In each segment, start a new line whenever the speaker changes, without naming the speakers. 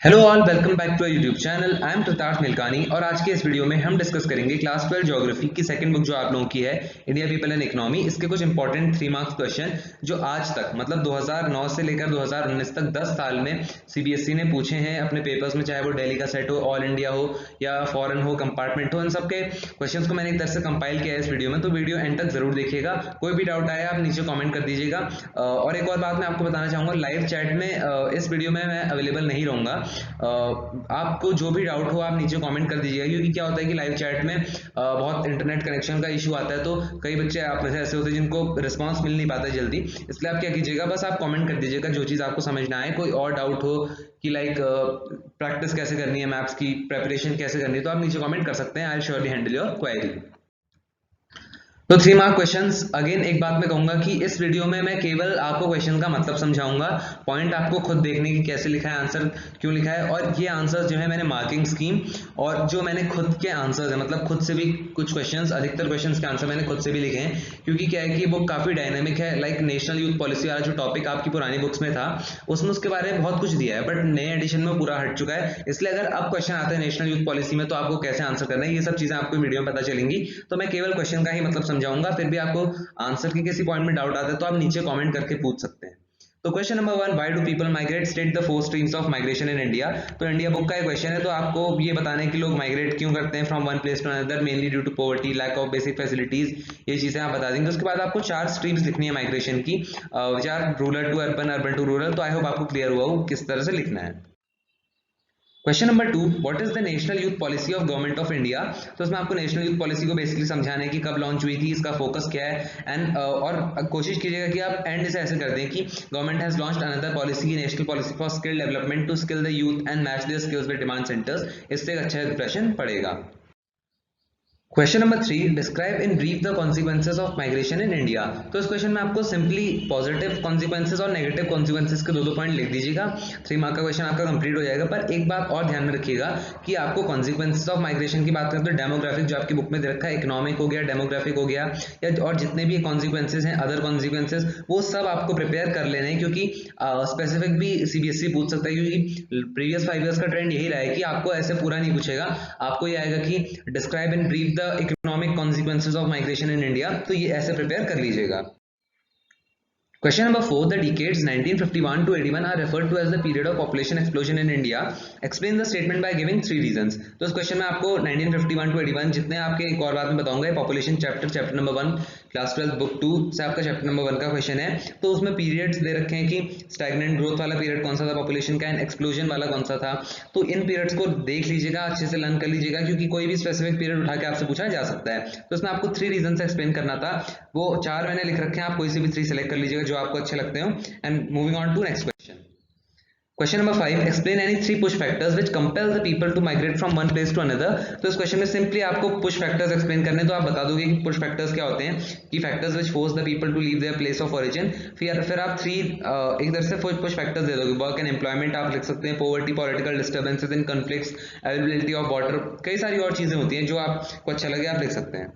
Hello all, welcome back to YouTube channel. I am Pratap Milkani और आज के इस वीडियो में हम डिस्कस करेंगे क्लास 12 ज्योग्राफी की सेकंड बुक जो आप लोगों की है इंडिया पीपल एंड इकोनॉमी। इसके कुछ इंपॉर्टेंट 3 मार्क्स क्वेश्चन जो आज तक मतलब 2009 से लेकर 2019 तक 10 साल में सीबीएसई ने पूछे हैं अपने पेपर्स में, चाहे वो दिल्ली का सेट हो, ऑल इंडिया हो या फॉरेन हो, कंपार्टमेंट हो, इन सबके क्वेश्चंस को मैंने एक तरह से कंपाइल किया है इस वीडियो में। तो वीडियो एंड तक जरूर देखिएगा। कोई भी डाउट आया आप नीचे कॉमेंट कर दीजिएगा। और एक और बात मैं आपको बताना चाहूंगा, लाइव चैट में इस वीडियो में मैं अवेलेबल नहीं रहूंगा। आपको जो भी डाउट हो आप नीचे कमेंट कर दीजिएगा, क्योंकि क्या होता है कि लाइव चैट में बहुत इंटरनेट कनेक्शन का इशू आता है, तो कई बच्चे आप में से ऐसे होते हैं जिनको रिस्पांस मिल नहीं पाता है जल्दी। इसलिए आप क्या कीजिएगा, बस आप कमेंट कर दीजिएगा जो चीज़ आपको समझ ना आए। कोई और डाउट हो कि लाइक प्रैक्टिस कैसे करनी है, मैथ्स की प्रेपरेशन कैसे करनी है, तो आप नीचे कमेंट कर सकते हैं। I will surely handle your query. तो 3 मार्क क्वेश्चंस। अगेन एक बात मैं कहूंगा कि इस वीडियो में मैं केवल आपको क्वेश्चन का मतलब समझाऊंगा, पॉइंट आपको खुद देखने की कैसे लिखा है, आंसर क्यों लिखा है। और ये आंसर जो है मैंने मार्किंग स्कीम और जो मैंने खुद के आंसर्स है, मतलब खुद से भी कुछ क्वेश्चंस, अधिकतर क्वेश्चंस के आंसर मैंने खुद से भी लिखे हैं, क्योंकि क्या है कि बुक काफी डायनेमिक है। लाइक नेशनल यूथ पॉलिसी वाला जो टॉपिक आपकी पुरानी बुक्स में था उसमें उसके बारे में बहुत कुछ दिया है, बट नए एडिशन में पूरा हट चुका है। इसलिए अगर अब क्वेश्चन आते हैं नेशनल यूथ पॉलिसी में तो आपको कैसे आंसर करना है, ये सब चीजें आपको वीडियो में पता चलेंगी। तो मैं केवल क्वेश्चन का ही मतलब समझाऊंगा, फिर भी आपको आंसर की किसी पॉइंट में डाउट आता है तो आप नीचे कमेंट करके पूछ सकते हैं। तो question number 1, why do people migrate, state the 4 streams of migration in India. तो इंडिया बुक का एक क्वेश्चन है, तो आपको ये बताना है कि लोग माइग्रेट क्यों करते हैं from one place to another, mainly due to poverty, lack of basic facilities. ये चीजें आप बता देंगे। उसके बाद आपको 4 स्ट्रीम्स लिखनी है माइग्रेशन की, which are rural to urban, urban to rural. तो आई होप आपको क्लियर हुआ हो किस तरह से लिखना है। Question number 2, what is the national youth policy of government of India. तो इसमें आपको नेशनल यूथ पॉलिसी को बेसिकली समझाना है कि कब लॉन्च हुई थी, इसका फोकस क्या है। एंड और कोशिश कीजिएगा कि आप एंड से ऐसे कर दें कि government has launched another policy, national policy for skill development to skill the youth and match their skills with demand centres. इससे एक अच्छा इंप्रेशन पड़ेगा। Question number 3, describe in brief the consequences of migration in India. तो इस question में आपको simply positive consequences और negative consequences के दो पॉइंट लिख दीजिएगा। 3 मार्क का क्वेश्चन आपका कंप्लीट हो जाएगा। पर एक बात और ध्यान में रखिएगा कि आपको कॉन्सिक्वेंसेज ऑफ माइग्रेशन की बात करें तो डेमोग्राफिक जो आपकी बुक में दे रखा है, इकोनॉमिक हो गया, डेमोग्राफिक हो गया, या और जितने भी कॉन्सिक्वेंसेज हैं, अदर कॉन्सिक्वेंसेज, वो सब आपको प्रिपेयर कर लेने हैं, क्योंकि स्पेसिफिक भी सीबीएसई पूछ सकता है। क्योंकि प्रीवियस 5 ईयर्स का ट्रेंड यही रहा है कि आपको ऐसे पूरा नहीं पूछेगा, आपको ये आएगा कि describe in brief the economic consequences of migration in India। तो ये ऐसे प्रिपेयर कर लीजिएगा। Question number 4, the decades 1951 to 81 are referred to as the period of population explosion in India. Explain the statement by giving 3 reasons। तो इस question में आपको 1951 to 81 जितने आपके, एक और बात में बताऊंगा, population chapter number 1 class 12 book 2 से आपका चैप्टर नंबर 1 का क्वेश्चन है। तो उसमें पीरियड्स दे रखे हैं कि स्टैग्नेंट ग्रोथ वाला पीरियड कौन सा था पॉपुलेशन का, एंड एक्सप्लोजन वाला कौन सा था। तो इन पीरियड्स को देख लीजिएगा, अच्छे से लर्न कर लीजिएगा, क्योंकि कोई भी स्पेसिफिक पीरियड उठा के आपसे पूछा जा सकता है। तो इसमें आपको 3 रीजन से एक्सप्लेन करना था, वो 4 मैंने लिख रखे हैं, आप कोई से भी 3 सेलेक्ट कर लीजिएगा जो आपको अच्छे लगते हो। And moving on to next question. Question number 5, explain any 3 push factors which compel the people to migrate from one place to another. तो इस क्वेश्चन में सिंपली आपको पुश फैक्टर्स एक्सप्लेन करने, तो आप बता दोगे कि पुश फैक्टर्स क्या होते हैं, कि factors which force the people to leave their place of origin. फिर आप 3 एक तरह से पुश फैक्टर्स दे दोगे। वर्क एंड एम्प्लॉयमेंट आप लिख सकते हैं, poverty, political disturbances in conflicts, availability of water, कई सारी और चीजें होती हैं जो आपको अच्छा लगे आप लिख सकते हैं।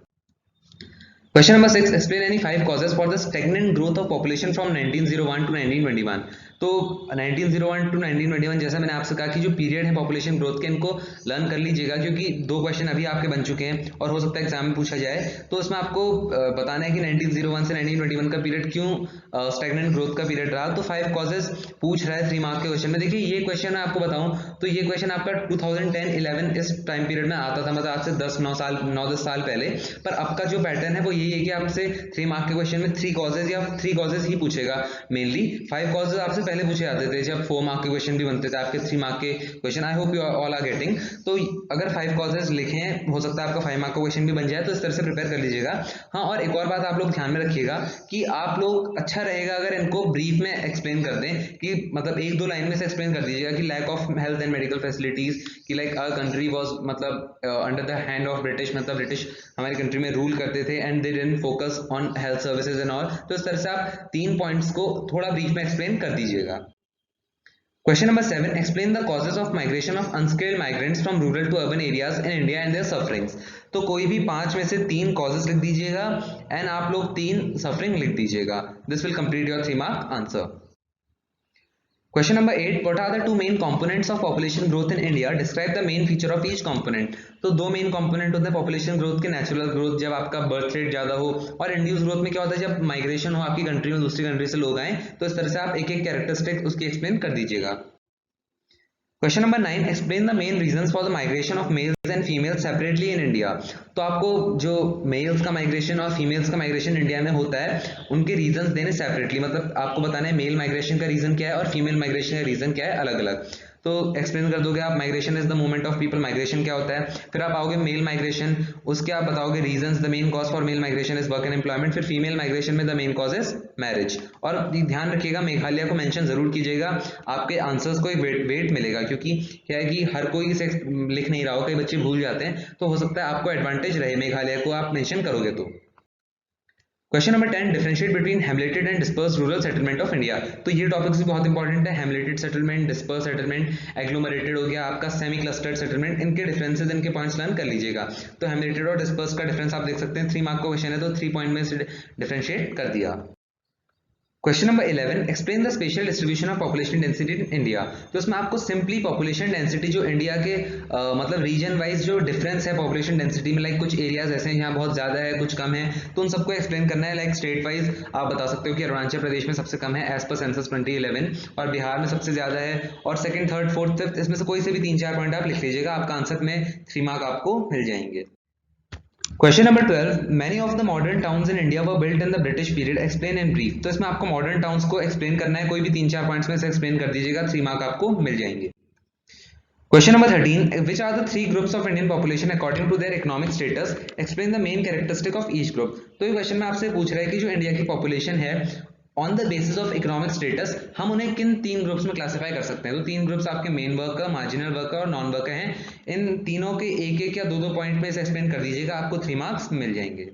Question number 6, explain any 5 causes for the stagnant growth of population from 1901 to 1921। तो 1901 टू 1921 जैसा मैंने आपसे कहा कि जो पीरियड है पॉपुलेशन ग्रोथ के, इनको लर्न कर लीजिएगा, क्योंकि 2 क्वेश्चन अभी आपके बन चुके हैं और हो सकता है एग्जाम में पूछा जाए। तो इसमें आपको बताना है कि 1901 से 1921 का पीरियड क्यों स्टैग्नेंट ग्रोथ का पीरियड रहा। तो 5 कॉजेज पूछ रहा है 3 मार्क के क्वेश्चन में। देखिए ये क्वेश्चन मैं आपको बताऊं तो ये क्वेश्चन आपका 2010-11 इस टाइम पीरियड में आता था, मतलब आज से 9-10 साल पहले। पर अब का जो पैटर्न है वो यही है कि आपसे 3 मार्क के क्वेश्चन में 3 कॉजेज या 3 कॉजेज ही पूछेगा मेनली। 5 कॉजेज आपसे पहले पूछे जाते थे, जब 4 मार्क के क्वेश्चन भी बनते थे आपके 3 मार्क के क्वेश्चन। I hope you all are getting. तो अगर 5 कॉजेज लिखे हैं, हो सकता है आपका 5 मार्क का क्वेश्चन भी बन जाए, तो इस तरह से प्रिपेयर कर लीजिएगा। हाँ, और एक और बात आप लोग ध्यान में रखिएगा कि आप लोग, अच्छा रहेगा अगर इनको ब्रीफ में एक्सप्लेन कर दें, कि मतलब 1-2 लाइन में से एक्सप्लेन कर दीजिएगा कि lack of health and medical facilities, कि लाइक आवर कंट्री वाज मतलब under the hand of British, मतलब ब्रिटिश हमारी कंट्री में रूल करते थे, and they didn't focus on health services and all. तो इस तरह से आप 3 पॉइंट्स को थोड़ा ब्रीफ में एक्सप्लेन कर दीजिएगा। Question number 7, explain the causes of migration of unskilled migrants from rural to urban areas in India and their sufferings. तो कोई भी 5 में से 3 कॉजेज लिख दीजिएगा एंड आप लोग 3 सफरिंग लिख दीजिएगा। This will complete your 3 mark answer. Question number 8, what are the two main components of population growth in India, describe the main feature of each component. तो दो मेन कंपोनेंट होते हैं पॉपुलेशन ग्रोथ के, natural growth जब आपका birth rate ज्यादा हो, और इंड्यूस ग्रोथ में क्या होता है जब माइग्रेशन हो आपकी कंट्री में, दूसरी कंट्री से लोग आए। तो इस तरह से आप एक एक कैरेक्टरिस्टिक उसकी एक्सप्लेन कर दीजिएगा। Question number 9, explain the main reasons for the migration of males and females separately in India. तो आपको जो मेल्स का माइग्रेशन और फीमेल्स का माइग्रेशन इंडिया में होता है उनके रीजंस देने सेपरेटली, मतलब आपको बताना है मेल माइग्रेशन का रीजन क्या है और फीमेल माइग्रेशन का रीजन क्या है अलग अलग। तो एक्सप्लेन कर दोगे आप, migration is the movement of people, migration क्या होता है। फिर आप आओगे मेल माइग्रेशन, उसके आप बताओगे reasons, the main cause for male migration is work and employment. फिर फीमेल माइग्रेशन में the main cause is marriage. और ध्यान रखिएगा मेघालय को मेंशन जरूर कीजिएगा, आपके आंसर्स को एक वेट मिलेगा, क्योंकि क्या है कि हर कोई इसे लिख नहीं रहा हो, कई बच्चे भूल जाते हैं, तो हो सकता है आपको एडवांटेज रहे मेघालय को आप मेंशन करोगे तो। Question number 10, differentiate between hamleted and dispersed rural settlement of India. तो ये टॉपिक्स भी बहुत इंपॉर्टेंट है, hamleted settlement, dispersed settlement, agglomerated हो गया आपका, सेमी क्लस्टर्ड सेटलमेंट, इनके डिफरेंसेस, इनके पॉइंट्स लर्न कर लीजिएगा। तो हैमलेटेड और डिस्पर्स्ड का डिफरेंस आप देख सकते हैं, 3 मार्क का क्वेश्चन है तो 3 पॉइंट में इसे डिफरेंशिएट कर दिया। Question number 11, explain the special distribution of population density in India. तो इसमें आपको सिंपली पॉपुलेशन डेंसिटी जो इंडिया के मतलब रीजन वाइज जो डिफरेंस है पॉपुलेशन डेंसिटी में, लाइक कुछ एरियाज ऐसे हैं यहाँ बहुत ज्यादा है कुछ कम है, तो उन सबको एक्सप्लेन करना है। लाइक स्टेट वाइज आप बता सकते हो कि अरुणाचल प्रदेश में सबसे कम है एज पर सेंसस 2011, और बिहार में सबसे ज्यादा है, और सेकंड थर्ड फोर्थ फिफ्थ इसमें से कोई से भी 3-4 पॉइंट आप लिख लीजिएगा, आपका आंसर में 3 मार्क आपको मिल जाएंगे। Question number 12, many of the modern towns in India were built in the British period, explain in brief. तो इसमें आपको मॉडर्न टाउन्स को एक्सप्लेन करना है, कोई भी 3-4 पॉइंट्स में से एक्सप्लेन कर दीजिएगा, 3 मार्क आपको मिल जाएंगे। Question number 13, which are the 3 groups of Indian population according to their economic status, explain the main characteristic of each group. तो ये क्वेश्चन में आपसे पूछ रहा है कि जो इंडिया की पॉपुलेशन है on the basis of economic status हम उन्हें किन 3 ग्रुप्स में क्लासिफाई कर सकते हैं। तो 3 ग्रुप्स आपके मेन वर्कर, मार्जिनल वर्कर और नॉन वर्कर हैं। इन तीनों के एक एक या 2-2 पॉइंट में से एक्सप्लेन कर दीजिएगा, आपको 3 मार्क्स मिल जाएंगे।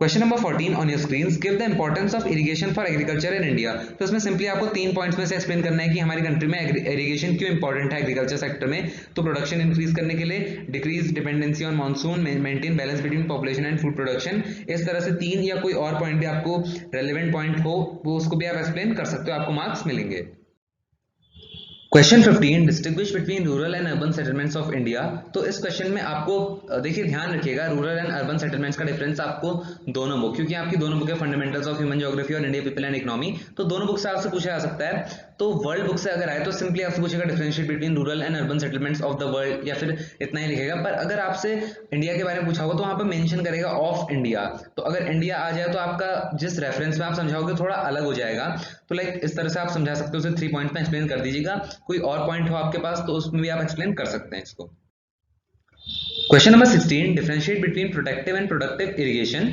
Question number 14 on your screen, give the importance of irrigation for agriculture in India. तो इसमें सिंपली आपको 3 पॉइंट्स में से एक्सप्लेन करना है कि हमारी कंट्री में इरिगेशन क्यों इंपॉर्टेंट है एग्रीकल्चर सेक्टर में। तो प्रोडक्शन इंक्रीज करने के लिए, decrease dependency on monsoon, maintain balance between population and food production. इस तरह से 3 या कोई और पॉइंट भी आपको रेलेवेंट पॉइंट हो वो उसको भी आप एक्सप्लेन कर सकते हो, आपको मार्क्स मिलेंगे। Question 15, distinguish between rural and urban settlements of India. तो इस क्वेश्चन में आपको देखिए ध्यान रखिएगा, रूरल एंड अर्बन सेटलमेंट्स का डिफरेंस आपको दोनों बुक, क्योंकि आपकी दोनों बुक है फंडामेंटल्स ऑफ ह्यूमन ज्योग्राफी और इंडिया पीपल एंड इकोनॉमी, तो दोनों बुक से आपसे पूछा जा सकता है। तो वर्ल्ड बुक से अगर आए तो सिंपली आपसे पूछेगा differentiate between rural and urban settlements of the world, या फिर इतना ही लिखेगा। पर अगर आपसे इंडिया के बारे में पूछा होगा तो वहां पर मेंशन करेगा ऑफ इंडिया, तो अगर इंडिया आ जाए तो आपका जिस रेफरेंस में आप समझाओगे थोड़ा अलग हो जाएगा। तो लाइक इस तरह से आप समझा सकते हो, उसे 3 पॉइंट में एक्सप्लेन कर दीजिएगा। कोई और पॉइंट हो आपके पास तो उसमें भी आप एक्सप्लेन कर सकते हैं इसको। Question number 16, differentiate between protective and productive irrigation.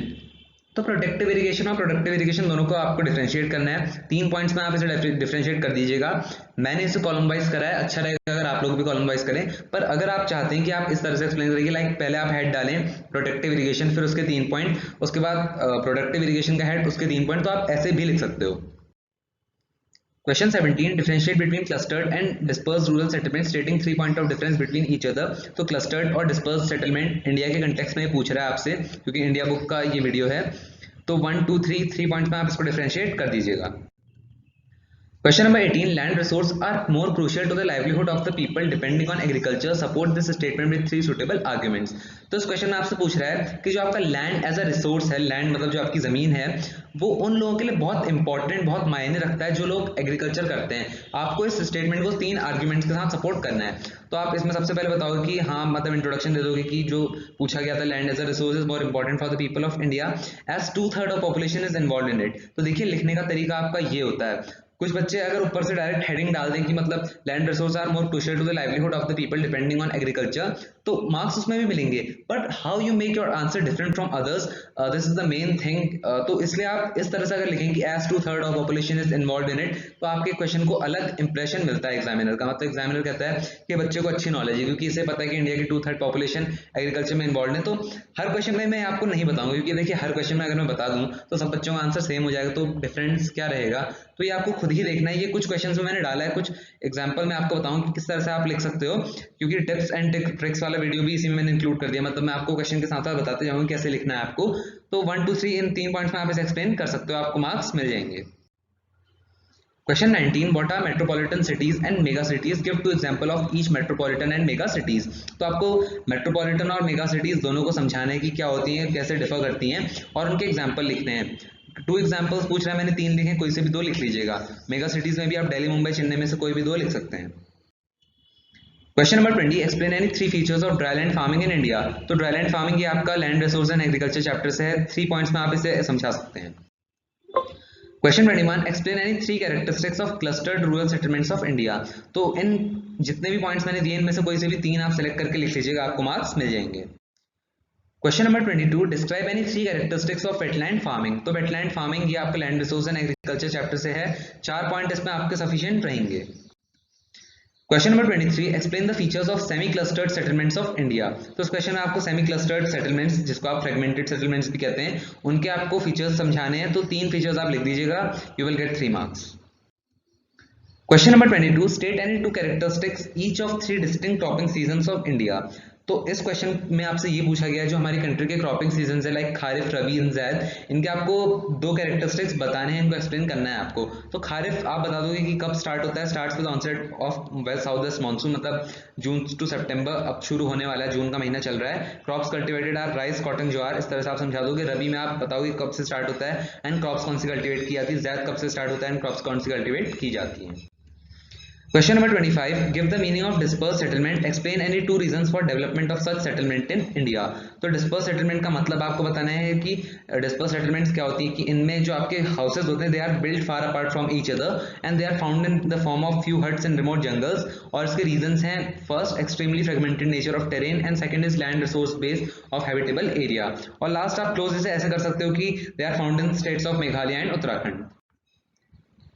तो प्रोटेक्टिव इरिगेशन और प्रोडक्टिव इरिगेशन दोनों को आपको डिफरेंशिएट करना है, 3 पॉइंट्स में आप इसे डिफरेंशिएट कर दीजिएगा। मैंने इसे कॉलम वाइज करा है, अच्छा रहेगा अगर आप लोग भी कॉलम वाइज करें। पर अगर आप चाहते हैं कि आप इस तरह से एक्सप्लेन करेंगे, लाइक पहले आप हेड डालें प्रोटेक्टिव इरिगेशन, फिर उसके 3 पॉइंट, उसके बाद प्रोडक्टिव इरिगेशन का हेड, उसके 3 पॉइंट, तो आप ऐसे भी लिख सकते हो। Question 17, differentiate between clustered and dispersed rural settlement, स्टेटिंग 3 point of difference between each other. तो क्लस्टर्ड और डिस्पर्स्ड सेटलमेंट इंडिया के कंटेक्स्ट में पूछ रहा है आपसे, क्योंकि इंडिया बुक का ये वीडियो है। तो 1 2 3 पॉइंट्स में आप इसको डिफरेंशिएट कर दीजिएगा। Question number 18, land resource are more crucial to the livelihood of the people depending on agriculture, support this statement with 3 suitable arguments. तो इस क्वेश्चन में आपसे पूछ रहा है कि जो आपका लैंड एज अ रिसोर्स है, लैंड मतलब जो आपकी जमीन है, वो उन लोगों के लिए बहुत इंपॉर्टेंट, बहुत मायने रखता है जो लोग एग्रीकल्चर करते हैं। आपको इस स्टेटमेंट को 3 आर्ग्यूमेंट्स के साथ सपोर्ट करना है। तो आप इसमें सबसे पहले बताओगे कि हाँ, मतलब इंट्रोडक्शन दे दोगे कि जो पूछा गया था, land as a resource is more important for the people of India as 2/3 of population is involve in it. तो देखिए लिखने का तरीका आपका ये होता है, कुछ बच्चे अगर ऊपर से डायरेक्ट हेडिंग डाल दें कि मतलब land resource are more crucial to the livelihood of the people depending on agriculture, तो मार्क्स उसमें भी मिलेंगे। But how you make your answer different from others, this is the main thing. तो इसलिए आप इस तरह से अगर लिखें कि as 2/3 of population is involve in it, तो आपके क्वेश्चन को अलग इंप्रेशन मिलता है एग्जामिनर का। मतलब एग्जामिनर कहता है कि बच्चे को अच्छी नॉलेज है, क्योंकि इसे पता है कि इंडिया की 2/3 पॉपुलेशन एग्रीकल्चर में इन्वॉल्व है। तो हर क्वेश्चन में मैं आपको नहीं बताऊंगा, क्योंकि देखिए हर क्वेश्चन में अगर मैं बता दूं तो सब बच्चों का आंसर सेम हो जाएगा, तो डिफरेंस क्या रहेगा, तो ये आपको खुद ही देखना है। ये कुछ क्वेश्चंस में मैंने डाला है, कुछ एग्जांपल मैं आपको बताऊं कि किस तरह से आप लिख सकते हो, क्योंकि टिप्स एंड ट्रिक्स वाला वीडियो भी इसी में मैंने इंक्लूड कर दिया। मतलब मैं आपको क्वेश्चन के साथ साथ बताते जाऊंगा कैसे लिखना है आपको। तो 1 2 3 इन 3 पॉइंट्स में आप इसे एक्सप्लेन कर सकते हो, आपको मार्क्स मिल जाएंगे। Question 19, what are metropolitan cities and mega cities, give two example of each metropolitan and mega cities. तो आपको मेट्रोपॉलिटन और मेगा सिटीज दोनों को समझाना है कि क्या होती हैं, कैसे डिफर करती हैं और उनके एग्जांपल लिखने हैं। 2 एग्जांपल्स पूछ रहा है, मैंने 3 लिखे, कोई से भी 2 लिख लीजिएगा। मेगा सिटीज में भी आप दिल्ली, मुंबई, चेन्नई में से कोई भी 2 लिख सकते हैं। Question number 20, explain any 3 features of dryland farming in India. तो ड्राईलैंड फार्मिंग ये आपका land resource and agriculture chapter से है। 3 पॉइंट्स में आप इसे समझा सकते हैं। Question 21, explain any 3 characteristics of clustered rural settlements of India. तो इन जितने भी पॉइंट्स मैंने दिए इनमें से कोई से भी 3 आप सेलेक्ट करके लिख लीजिएगा, आपको मार्क्स मिल जाएंगे। Question number 22, describe any 3 characteristics of wetland farming. तो वेटलैंड फार्मिंग ये आपका land resource and agriculture chapter से है। 4 पॉइंट इसमें आपके सफिशिएंट रहेंगे। Question number 23, explain the features of semi clustered settlements of India. तो इस क्वेश्चन में आपको सेमी क्लस्टर्ड सेटलमेंट्स, जिसको आप फ्रेगमेंटेड सेटलमेंट्स भी कहते हैं, उनके आपको फीचर्स समझाने हैं। तो 3 फीचर्स आप लिख दीजिएगा, you will get 3 marks. Question number 22, state any 2 characteristics each of 3 distinct cropping seasons of India. तो इस क्वेश्चन में आपसे ये पूछा गया है जो हमारी कंट्री के क्रॉपिंग सीजन है, लाइक खारिफ, रबी एंड ज़ैद, इनके आपको 2 कैरेक्टरिस्टिक्स बताने हैं, इनको एक्सप्लेन करना है आपको। तो खारिफ आप बता दोगे कि कब स्टार्ट होता है, starts with onset of west south west monsoon, मतलब जून टू सितंबर अब शुरू होने वाला है, जून का महीना चल रहा है। Crops cultivated are rice, cotton, jowar, इस तरह से आप समझा दोगे। रबी में आप बताओगे कब से स्टार्ट होता है एंड क्रॉप्स कौन सी कल्टिवेट की जाती है। ज़ैद कब से स्टार्ट होता है एंड क्रॉप्स कौन सी कल्टिवेट की जाती है। Question number 25, give the meaning of disperse settlement, explain any 2 reasons for development of such settlement in India. तो डिस्पर्स सेटलमेंट का मतलब आपको बताना है कि डिस्पर्स सेटलमेंट्स क्या होती है, कि इनमें जो आपके हाउसेज होते हैं, they are build far apart from each other and they are found in the form of few huts in remote jungles. और इसके रीजंस हैं, first extremely fragmented nature of terrain and second is land resource base of habitable area. और last आप close इसे ऐसे कर सकते हो कि they are found in states of Meghalaya and Uttarakhand.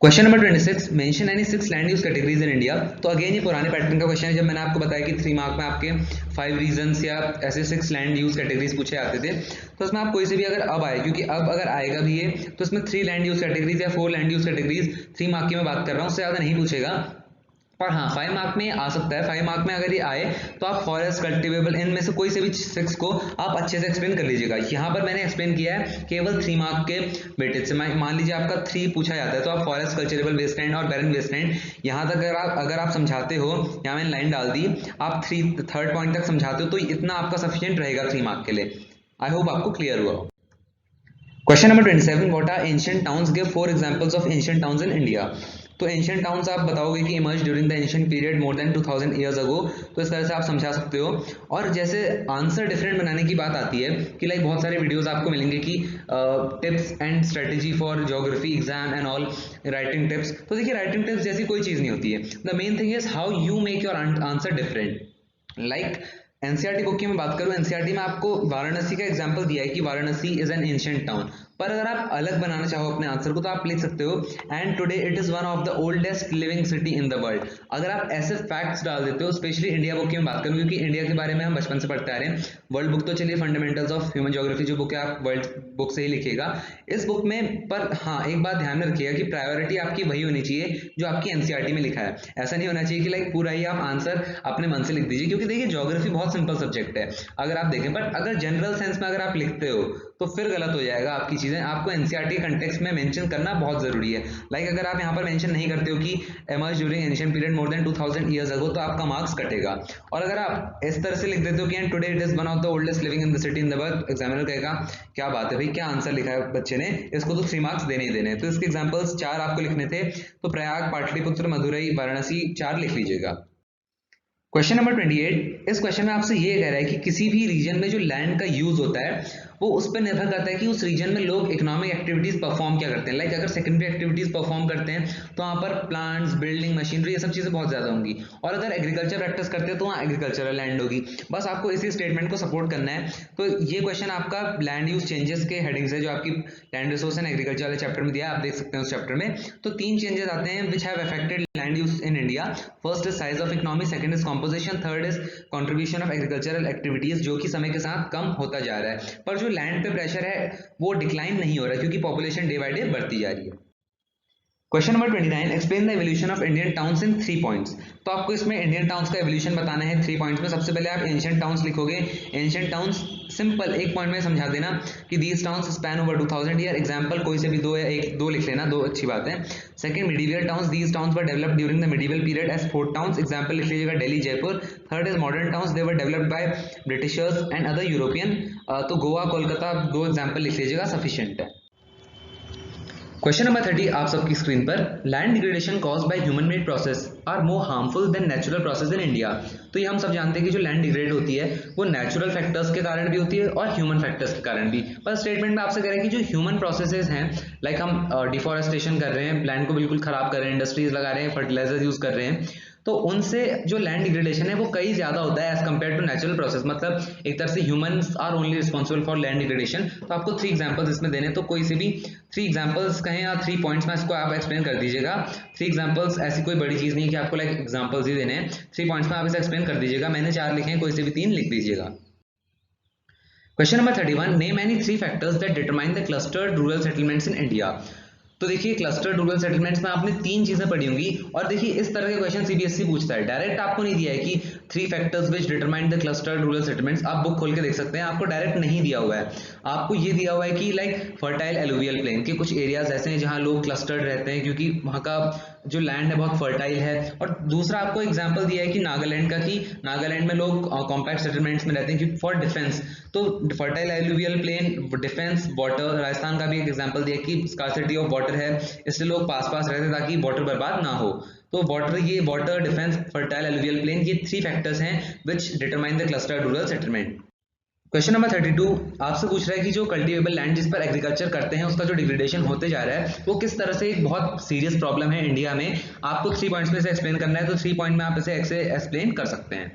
Question number 26, mention any 6 land use categories in India. तो again ये पुराने पैटर्न का क्वेश्चन है, जब मैंने आपको बताया कि 3 मार्क में आपके 5 रीजंस या ऐसे 6 लैंड यूज कैटेगरीज पूछे आते थे। तो इसमें आप कोई से भी अगर अब आए, क्योंकि अब अगर आएगा भी ये, तो इसमें 3 लैंड यूज कैटेगरीज या 4 लैंड यूज कैटेगरीज 3 मार्क की मैं बात कर रहा हूँ, उससे ज़्यादा नहीं पूछेगा। और हाँ, 5 मार्क में आ सकता है। 5 मार्क में अगर ये आए तो आप फॉरेस्ट, कल्टिवेबल, इनमें से कोई से भी 6 को आप अच्छे से एक्सप्लेन कर लीजिएगा। यहाँ पर मैंने एक्सप्लेन किया है केवल 3 मार्क के वेटेज से। मान लीजिए आपका 3 पूछा जाता है तो आप फॉरेस्ट, कल्चरेबल वेस्टलैंड और बैरन वेस्टलैंड यहाँ तक अगर आप समझाते हो, यहाँ मैंने लाइन डाल दी, आप 3rd पॉइंट तक समझाते हो, तो इतना आपका सफिशिएंट रहेगा 3 मार्क के लिए। आई होप आपको क्लियर हुआ। Question number 27, what are ancient towns, give 4 examples of ancient towns in India. तो एंशिएंट टाउन्स आप बताओगे कि emerge during the ancient period more than 2000 years ago. तो इस तरह से आप समझा सकते हो। और जैसे आंसर डिफरेंट बनाने की बात आती है कि लाइक बहुत सारे वीडियोस आपको मिलेंगे कि tips and strategy for geography exam and all, writing tips. तो देखिए, राइटिंग टिप्स जैसी कोई चीज़ नहीं होती है। The main thing is how you make your answer different. Like NCERT book की मैं बात करूं, एनसीईआरटी में आपको वाराणसी का एग्जांपल दिया है कि Varanasi is an ancient town. पर अगर आप अलग बनाना चाहो अपने आंसर को तो आप लिख सकते हो, and today it is one of the oldest living city in the world. अगर आप ऐसे फैक्ट्स डाल देते हो, स्पेशली इंडिया बुक की मैं बात करूं, क्योंकि इंडिया के बारे में हम बचपन से पढ़ते आ रहे हैं। वर्ल्ड बुक तो चलिए फंडामेंटल्स ऑफ ह्यूमन ज्योग्राफी जो बुक है, आप वर्ल्ड बुक से ही लिखिएगा इस बुक में। पर हाँ, एक बात ध्यान में रखिएगा कि प्रायोरिटी आपकी वही होनी चाहिए जो आपकी एनसीईआरटी में लिखा है। ऐसा नहीं होना चाहिए कि लाइक पूरा ही आप आंसर अपने मन से लिख दीजिए, क्योंकि देखिए ज्योग्राफी बहुत सिंपल सब्जेक्ट है अगर आप देखें। बट अगर जनरल सेंस में अगर आप लिखते हो तो फिर गलत हो जाएगा आपकी चीजें। आपको एनसीईआरटी कंटेक्स्ट में मेंशन करना बहुत जरूरी है। लाइक अगर आप यहाँ पर मेंशन नहीं करते हो कि emerge during ancient period more than 2000 years ago, तो आपका मार्क्स कटेगा। और अगर आप इस तरह से लिख देते हो कि and today it is one of the oldest living in the city in the world, examiner कहेगा क्या बात है भाई, क्या आंसर लिखा है बच्चे ने, इसको तो 3 मार्क्स देने ही देने। तो इसके एग्जाम्पल्स 4 आपको लिखने थे, तो प्रयाग, पाटलिपुत्र, मदुरई, वाराणसी 4 लिख लीजिएगा। क्वेश्चन नंबर 28, इस क्वेश्चन में आपसे ये कह रहा है कि किसी भी रीजन में जो लैंड का यूज होता है वो उस पर निर्भर करता है कि उस रीजन में लोग इकोनॉमिक एक्टिविटीज परफॉर्म क्या करते हैं। लाइक अगर सेकेंडरी एक्टिविटीज परफॉर्म करते हैं तो वहाँ पर प्लांट्स, बिल्डिंग, मशीनरी, ये सब चीजें बहुत ज्यादा होंगी। और अगर एग्रीकल्चर प्रैक्टिस करते हैं तो वहाँ एग्रीकल्चरल लैंड होगी। बस आपको इसी स्टेटमेंट को सपोर्ट करना है। तो ये क्वेश्चन आपका लैंड यूज चेंजेस के हेडिंग से, जो आपकी लैंड रिसोर्स एंड एग्रीकल्चर वाले चैप्टर में दिया है, आप देख सकते हैं उस चैप्टर में। तो 3 चेंजेस आते हैं which have affected land use in India. First is size of economy, second is composition, third is contribution of agricultural activities, जो कि समय के साथ कम होता जा रहा है। पर जो लैंड पे प्रेशर है वो डिक्लाइन नहीं हो रहा, क्योंकि पॉपुलेशन डे बाय डे बढ़ती जा रही है। Question number 29, explain the evolution of Indian towns in 3 points. तो आपको इसमें इंडियन टाउन्स का एवोल्यूशन बताना है 3 पॉइंट्स में। सबसे पहले आप एंशिएंट टाउन्स लिखोगे। एंशिएंट टाउन्स सिंपल एक पॉइंट में समझा देना कि these towns span over 2000 year. Example कोई से भी दो या एक दो लिख लेना, दो अच्छी बात है। Second, medieval towns, these towns were developed during the medieval period as fort towns. Example लिख लीजिएगा Delhi, Jaipur. Third is modern towns, they were developed by Britishers and other European. तो गोवा, कोलकाता, दो एग्जांपल लिख लीजिएगा, सफिशिएंट है। क्वेश्चन नंबर 30 आप सबकी screen पर, land degradation caused by human made process are more harmful than natural process in India. तो ये हम सब जानते हैं कि जो लैंड डिग्रेड होती है वो नेचुरल फैक्टर्स के कारण भी होती है और ह्यूमन फैक्टर्स के कारण भी। पर स्टेटमेंट में आपसे कह रहे हैं कि जो ह्यूमन प्रोसेसेस हैं, लाइक हम डिफॉरेस्टेशन कर रहे हैं, लैंड को बिल्कुल खराब कर रहे हैं, इंडस्ट्रीज लगा रहे हैं, फर्टिलाइजर यूज कर रहे हैं, तो उनसे जो लैंड डिग्रेडेशन है वो कई ज्यादा होता है as compare to natural process. मतलब एक तरह से humans are only responsible for land degradation. तो आपको 3 एग्जांपल्स इसमें देने, तो कोई से भी 3 एग्जांपल्स कहें या 3 पॉइंट्स में इसको आप एक्सप्लेन कर दीजिएगा। 3 एग्जांपल्स ऐसी कोई बड़ी चीज नहीं कि आपको लाइक एग्जांपल्स ही देने हैं, 3 पॉइंट्स में आप इसे एक्सप्लेन कर दीजिएगा। मैंने 4 लिखे हैं, कोई से भी 3 लिख दीजिएगा। Question number 31, name any 3 factors that determine the clustered rural settlements in India. तो देखिए क्लस्टर्ड रूरल सेटलमेंट्स में आपने 3 चीजें पढ़ी होंगी, और देखिए इस तरह के क्वेश्चन सीबीएसई पूछता है। डायरेक्ट आपको नहीं दिया है कि 3 factors which determine the clustered rural settlements. आप बुक खोल के देख सकते हैं, आपको डायरेक्ट नहीं दिया हुआ है। आपको ये दिया हुआ है कि लाइक फर्टाइल एलुवियल प्लेन के कुछ एरियाज ऐसे हैं जहां लोग क्लस्टर्ड रहते हैं क्योंकि वहां का जो लैंड है बहुत फर्टाइल है। और दूसरा आपको एग्जांपल दिया है कि नागालैंड का, कि नागालैंड में लोग कॉम्पैक्ट सेटलमेंट्स में रहते हैं क्योंकि फॉर डिफेंस। तो fertile alluvial plain, defence, water. Rajasthan का भी एक एग्जांपल दिया कि स्कार्सिटी ऑफ वाटर है, इसलिए लोग पास पास रहते हैं ताकि वाटर बर्बाद ना हो। तो वाटर, ये water, defence, fertile alluvial plain, ये 3 फैक्टर्स हैं which determine the clustered rural settlement. Question number 32 आपसे पूछ रहा है कि जो कल्टीवेबल लैंड जिस पर एग्रीकल्चर करते हैं उसका जो डिग्रेडेशन होते जा रहा है वो किस तरह से एक बहुत सीरियस प्रॉब्लम है इंडिया में। आपको 3 पॉइंट्स में से एक्सप्लेन करना है, तो 3 पॉइंट में आप इसे एक्सप्लेन कर सकते हैं।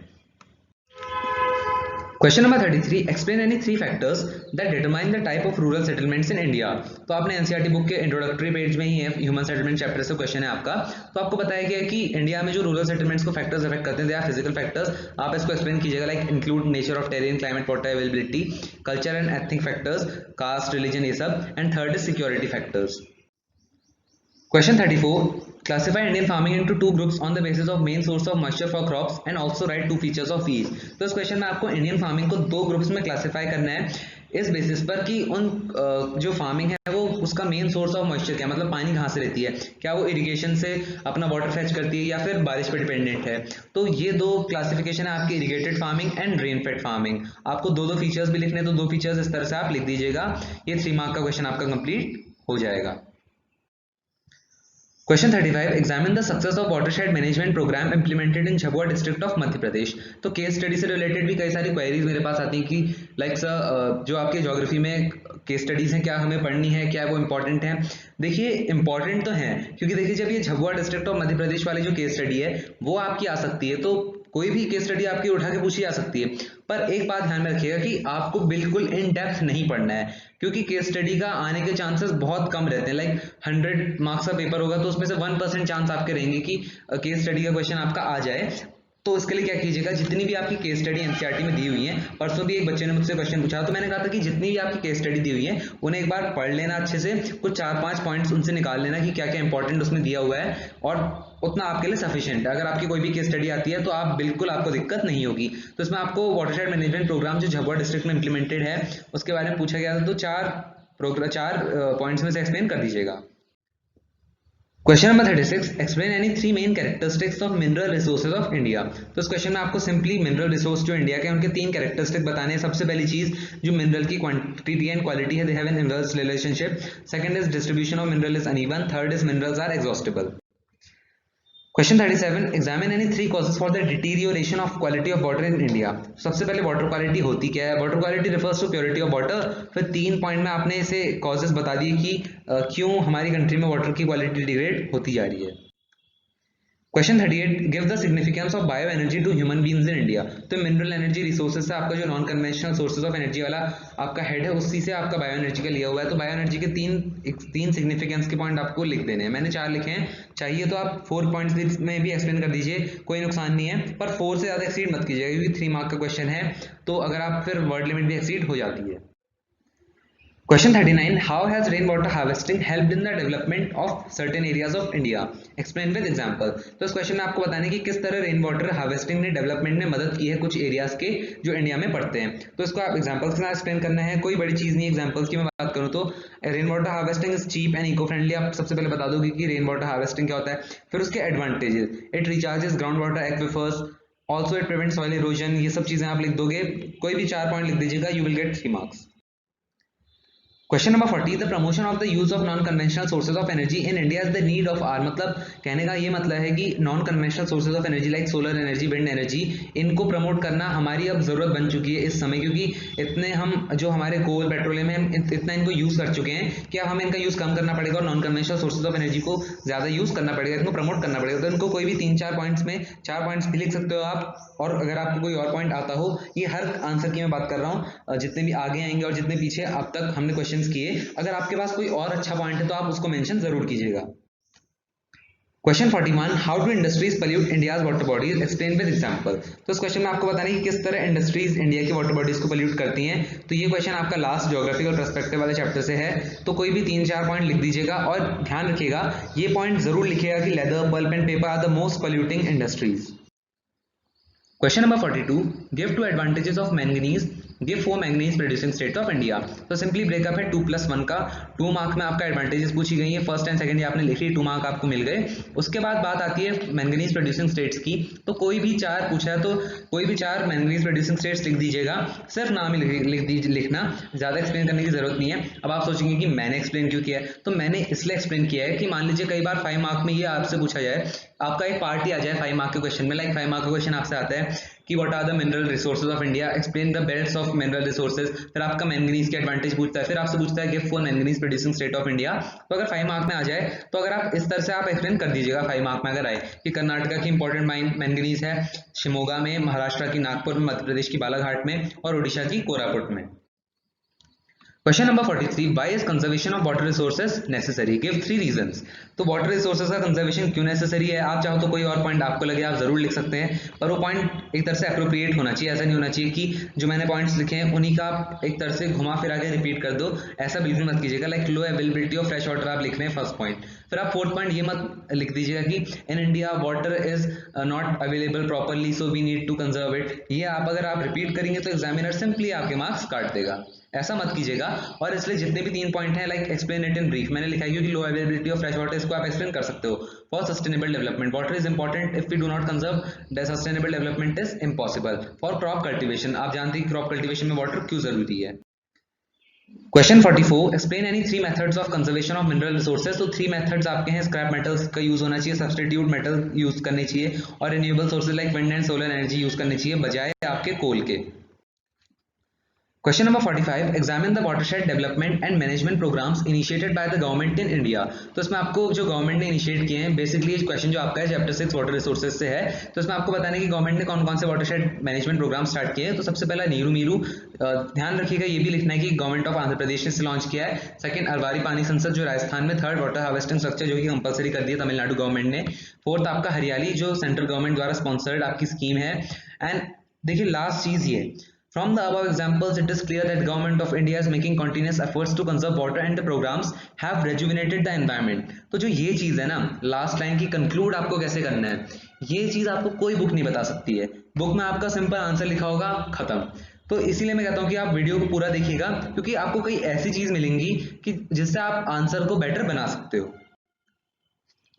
Question number 33, explain any 3 factors that determine the type of rural settlements in India. तो आपने एनसीईआरटी बुक के इंट्रोडक्टरी पेज में ही है, ह्यूमन सेटलमेंट चैप्टर से क्वेश्चन है आपका। तो आपको बताया गया है कि इंडिया में जो रूरल सेटलमेंट्स को फैक्टर्स अफेक्ट करते हैं, दे आर फिजिकल फैक्टर्स। आप इसको एक्सप्लेन कीजिएगा, like include nature of terrain, climate, water availability, culture and ethnic factors, caste, religion, ये सब। And third is security factors. Question 34, classify Indian farming into 2 groups on the basis of main source of moisture for crops and also write 2 features of each। तो इस question में आपको Indian farming को 2 groups में classify करना है इस basis पर कि उन जो फार्मिंग है वो उसका मेन सोर्स ऑफ मॉइस्चर क्या, मतलब पानी कहाँ से रहती है, क्या वो इरिगेशन से अपना वाटर फेच करती है या फिर बारिश पर डिपेंडेंट है। तो ये 2 क्लासिफिकेशन है आपकी, irrigated farming and rain fade farming. आपको 2 फीचर्स भी लिखने, तो 2 फीचर्स इस तरह से आप लिख दीजिएगा। ये 3 मार्क का क्वेश्चन आपका कंप्लीट हो जाएगा। Question 35, examine the success of watershed management programme implemented in Jhabua district of Madhya Pradesh. तो केस स्टडी से रिलेटेड भी कई सारी क्वेरीज मेरे पास आती हैं कि लाइक सर जो आपके ज्योग्राफी में केस स्टडीज हैं क्या हमें पढ़नी है, क्या वो इंपॉर्टेंट है। देखिए इंपॉर्टेंट तो है, क्योंकि देखिए जब ये झाबुआ डिस्ट्रिक्ट ऑफ मध्य प्रदेश वाली जो केस स्टडी है वो आपकी आ सकती है, तो कोई भी केस स्टडी आपकी उठा के पूछी जा सकती है। पर एक बात ध्यान में रखिएगा कि आपको बिल्कुल इन डेप्थ नहीं पढ़ना है, क्योंकि केस स्टडी का आने के चांसेस बहुत कम रहते हैं। लाइक 100 मार्क्स का पेपर होगा तो उसमें से 1% चांस आपके रहेंगे कि केस स्टडी का क्वेश्चन आपका आ जाए। तो इसके लिए क्या कीजिएगा, जितनी भी आपकी केस स्टडी एनसीईआरटी में दी हुई है, परसों भी एक बच्चे ने मुझसे क्वेश्चन पूछा तो मैंने कहा था कि जितनी भी आपकी केस स्टडी दी हुई है उन्हें एक बार पढ़ लेना अच्छे से, कुछ 4-5 पॉइंट्स उनसे निकाल लेना कि क्या क्या इंपॉर्टेंट उसमें दिया हुआ है, और उतना आपके लिए सफिशिएंट है। अगर आपकी कोई भी केस स्टडी आती है तो आप बिल्कुल, आपको दिक्कत नहीं होगी। तो इसमें आपको वाटरशेड मैनेजमेंट प्रोग्राम जो झाबुआ डिस्ट्रिक्ट में इंप्लीमेंटेड है उसके बारे में पूछा गया था, तो 4 पॉइंट्स में से एक्सप्लेन कर दीजिएगा। Question number 36, explain any 3 main characteristics of mineral resources of India. तो इस क्वेश्चन में आपको सिंपली मिनरल रिसोर्स जो इंडिया के उनके 3 कैरेक्टरिस्टिक बताने हैं। सबसे पहली चीज, जो मिनरल की क्वांटिटी एंड क्वालिटी है, they have an inverse relationship. Second is distribution of mineral is uneven. Third is minerals are exhaustible. Question 37, examine any 3 causes for the deterioration of quality of water in India. सबसे पहले water quality होती क्या है, water quality refers to purity of water. फिर 3 point में आपने इसे causes बता दिए कि क्यों हमारी कंट्री में वाटर की क्वालिटी डिग्रेड होती जा रही है। Question 38, give the significance of bio energy to human beings in India. तो मिनरल एनर्जी रिसोर्सेज से आपका जो non conventional sources of energy वाला आपका हेड है उसी से आपका बायो एनर्जी का लिया हुआ है। तो बायो एनर्जी के 3 सिग्निफिकेंस के पॉइंट आपको लिख देने हैं। मैंने 4 लिखे हैं, चाहिए तो आप 4 पॉइंट्स में भी एक्सप्लेन कर दीजिए, कोई नुकसान नहीं है, पर 4 से ज्यादा एक्सीड मत कीजिएगा क्योंकि 3 मार्क का क्वेश्चन है, तो अगर आप फिर वर्ड लिमिट भी एक्सीड हो जाती है। Question 39. How has rainwater harvesting helped in the development of certain areas of India? Explain with example. तो इस क्वेश्चन में आपको बताना है कि किस तरह रेन वाटर हार्वेस्टिंग ने डेवलपमेंट में मदद की है कुछ एरियाज के जो इंडिया में पड़ते हैं। तो इसको आप एग्जांपल्स के साथ एक्सप्लेन करना है, कोई बड़ी चीज नहीं। एग्जांपल्स की मैं बात करूं तो rain water harvesting is cheap and eco friendly. आप सबसे पहले बता दोगे कि रेन वाटर हार्वेस्टिंग क्या होता है, फिर उसके advantages, it recharges ground water aquifers, also it prevents soil erosion. ये सब चीजें आप लिख दोगे, कोई भी 4 पॉइंट लिख दीजिएगा, you will get 3 marks. Question number 40. The promotion of the use of non conventional sources of energy in India is the need of our. मतलब कहने का ये मतलब है कि non conventional sources of energy like solar energy, wind energy, इनको promote करना हमारी अब जरूरत बन चुकी है इस समय, क्योंकि इतने हम जो हमारे कोल पेट्रोलियम है इतना इनको यूज कर चुके हैं कि अब हमें इनका यूज कम करना पड़ेगा और non conventional sources of energy को ज्यादा यूज करना पड़ेगा, इनको प्रमोट करना पड़ेगा। तो इनको कोई भी 3-4 पॉइंट्स में 4 पॉइंट्स भी लिख सकते हो आप, और अगर आपको कोई और पॉइंट आता हो, ये हर आंसर की मैं बात कर रहा हूँ, जितने भी आगे आएंगे और जितने पीछे अब तक हमने क्वेश्चंस किए, अगर आपके पास कोई और अच्छा पॉइंट है तो आप उसको मेंशन जरूर कीजिएगा। Question 41. How do industries pollute India's water bodies? Explain with example. तो इस क्वेश्चन में आपको बताना है कि किस तरह इंडस्ट्रीज इंडिया की वाटर बॉडीज को पॉल्यूट करती हैं। तो ये क्वेश्चन आपका लास्ट ज्योग्राफी और पर्सपेक्टिव वाले चैप्टर से है, तो कोई भी 3-4 पॉइंट लिख दीजिएगा और ध्यान रखिएगा ये पॉइंट जरूर लिखिएगा कि leather, pulp and paper are the most polluting industries. Question number 42. Give 2 advantages of manganese, give 4 manganese producing state of India. तो सिंपली ब्रेकअप है 2+1 का। 2 मार्क में आपका एडवांटेजेस पूछी गई है, फर्स्ट एंड सेकंड आपने लिख ली, 2 मार्क आपको मिल गए। उसके बाद बात आती है मैंगनीज प्रोड्यूसिंग स्टेट्स की, तो कोई भी 4 पूछा है तो कोई भी 4 मैंगनीज प्रोड्यूसिंग स्टेट्स लिख दीजिएगा, सिर्फ नाम ही लिखना, ज्यादा एक्सप्लेन करने की जरूरत नहीं है। अब आप सोचेंगे कि मैंने एक्सप्लेन क्यों किया है, तो मैंने इसलिए एक्सप्लेन किया है कि मान लीजिए कई बार 5 मार्क में ये आपसे पूछा जाए, आपका एक पार्ट ही आ जाए 5 मार्क के क्वेश्चन में, लाइक 5 मार्क का क्वेश्चन आपसे आता है कि what are the mineral resources of India, explain the belts of mineral resources, फिर आपका मैंगनीज के एडवांटेज पूछता है, फिर आपसे पूछता है give 4 manganese producing state of India. तो अगर 5 मार्क में आ जाए तो अगर आप इस तरह से आप एक्सप्लेन कर दीजिएगा 5 मार्क में अगर आए कि कर्नाटका की इंपॉर्टेंट माइन मैंगनीज है शिमोगा में, महाराष्ट्र की नागपुर में, मध्य प्रदेश की बालाघाट में और ओडिशा की कोरापुट में। Question number 43. Why is conservation of water resources necessary? Give 3 reasons. तो वाटर रिसोर्सेज का कंजर्वेशन क्यों नेसेसरी है? आप चाहो तो कोई और पॉइंट आपको लगे आप जरूर लिख सकते हैं, पर वो पॉइंट एक तरह से अप्रोप्रिएट होना चाहिए। ऐसा नहीं होना चाहिए कि जो मैंने पॉइंट्स लिखे हैं उन्हीं का आप एक तरह से घुमा फिरा के रिपीट कर दो, ऐसा बिल्कुल मत कीजिएगा। Like low availability of fresh water आप लिख रहे हैं फर्स्ट पॉइंट, फिर आप फोर्थ पॉइंट ये मत लिख दीजिएगा कि in India water is not available properly so we need to conserve it. ये आप अगर आप रिपीट करेंगे तो एग्जामिनर सिंपली आपके मार्क्स काट देगा, ऐसा मत कीजिएगा। और इसलिए जितने भी 3 पॉइंट हैं like explain it in brief, मैंने लिखा है क्योंकि low availability of fresh water, इसको आप एक्सप्लेन कर सकते हो। For sustainable development water is important, if we do not conserve the sustainable development is impossible. For crop cultivation, आप जानते हैं क्रॉप कल्टीवेशन में वाटर क्यों जरूरी है। Question 44. Explain any 3 methods of conservation of mineral resources. तो 3 methods आपके हैं, स्क्रैप मेटल्स का यूज होना चाहिए, सब्सटीट्यूट मेटल यूज करने चाहिए और renewable sources like wind and solar energy use करनी चाहिए बजाय आपके कोल के। Question number 45. Examine the watershed development and management programmes initiated by the government in India. तो इसमें आपको जो गवर्नमेंट ने इनिशिएट किए हैं, बेसिकली ये क्वेश्चन जो आपका है चैप्टर 6 वाटर रिसोर्सेज से है, तो इसमें आपको बताना है कि गवर्नमेंट ने कौन कौन से वाटरशेड मैनेजमेंट प्रोग्राम स्टार्ट किए हैं। तो सबसे पहला नीरू मीरू, ध्यान रखिएगा ये भी लिखना है कि गवर्नमेंट ऑफ आंध्र प्रदेश ने इसे लॉन्च किया है। सेकंड अरवारी पानी संसद जो राजस्थान में, थर्ड वाटर हार्वेस्टिंग स्ट्रक्चर जो कि कंपलसरी कर दिया तमिलनाडु गवर्नमेंट ने, फोर्थ आपका हरियाली जो सेंट्रल गवर्नमेंट द्वारा स्पॉन्सर्ड आपकी स्कीम है। एंड देखिए लास्ट चीज ये, from the above examples it is clear that government of India is making continuous efforts to conserve water and the programs have rejuvenated the environment। तो जो ये चीज है ना, लास्ट लाइन की कंक्लूड आपको कैसे करना है, ये चीज आपको कोई बुक नहीं बता सकती है। बुक में आपका सिंपल आंसर लिखा होगा, खत्म। तो इसीलिए मैं कहता हूं कि आप वीडियो को पूरा देखिएगा, क्योंकि आपको कई ऐसी चीज मिलेंगी कि जिससे आप आंसर को बेटर बना सकते हो।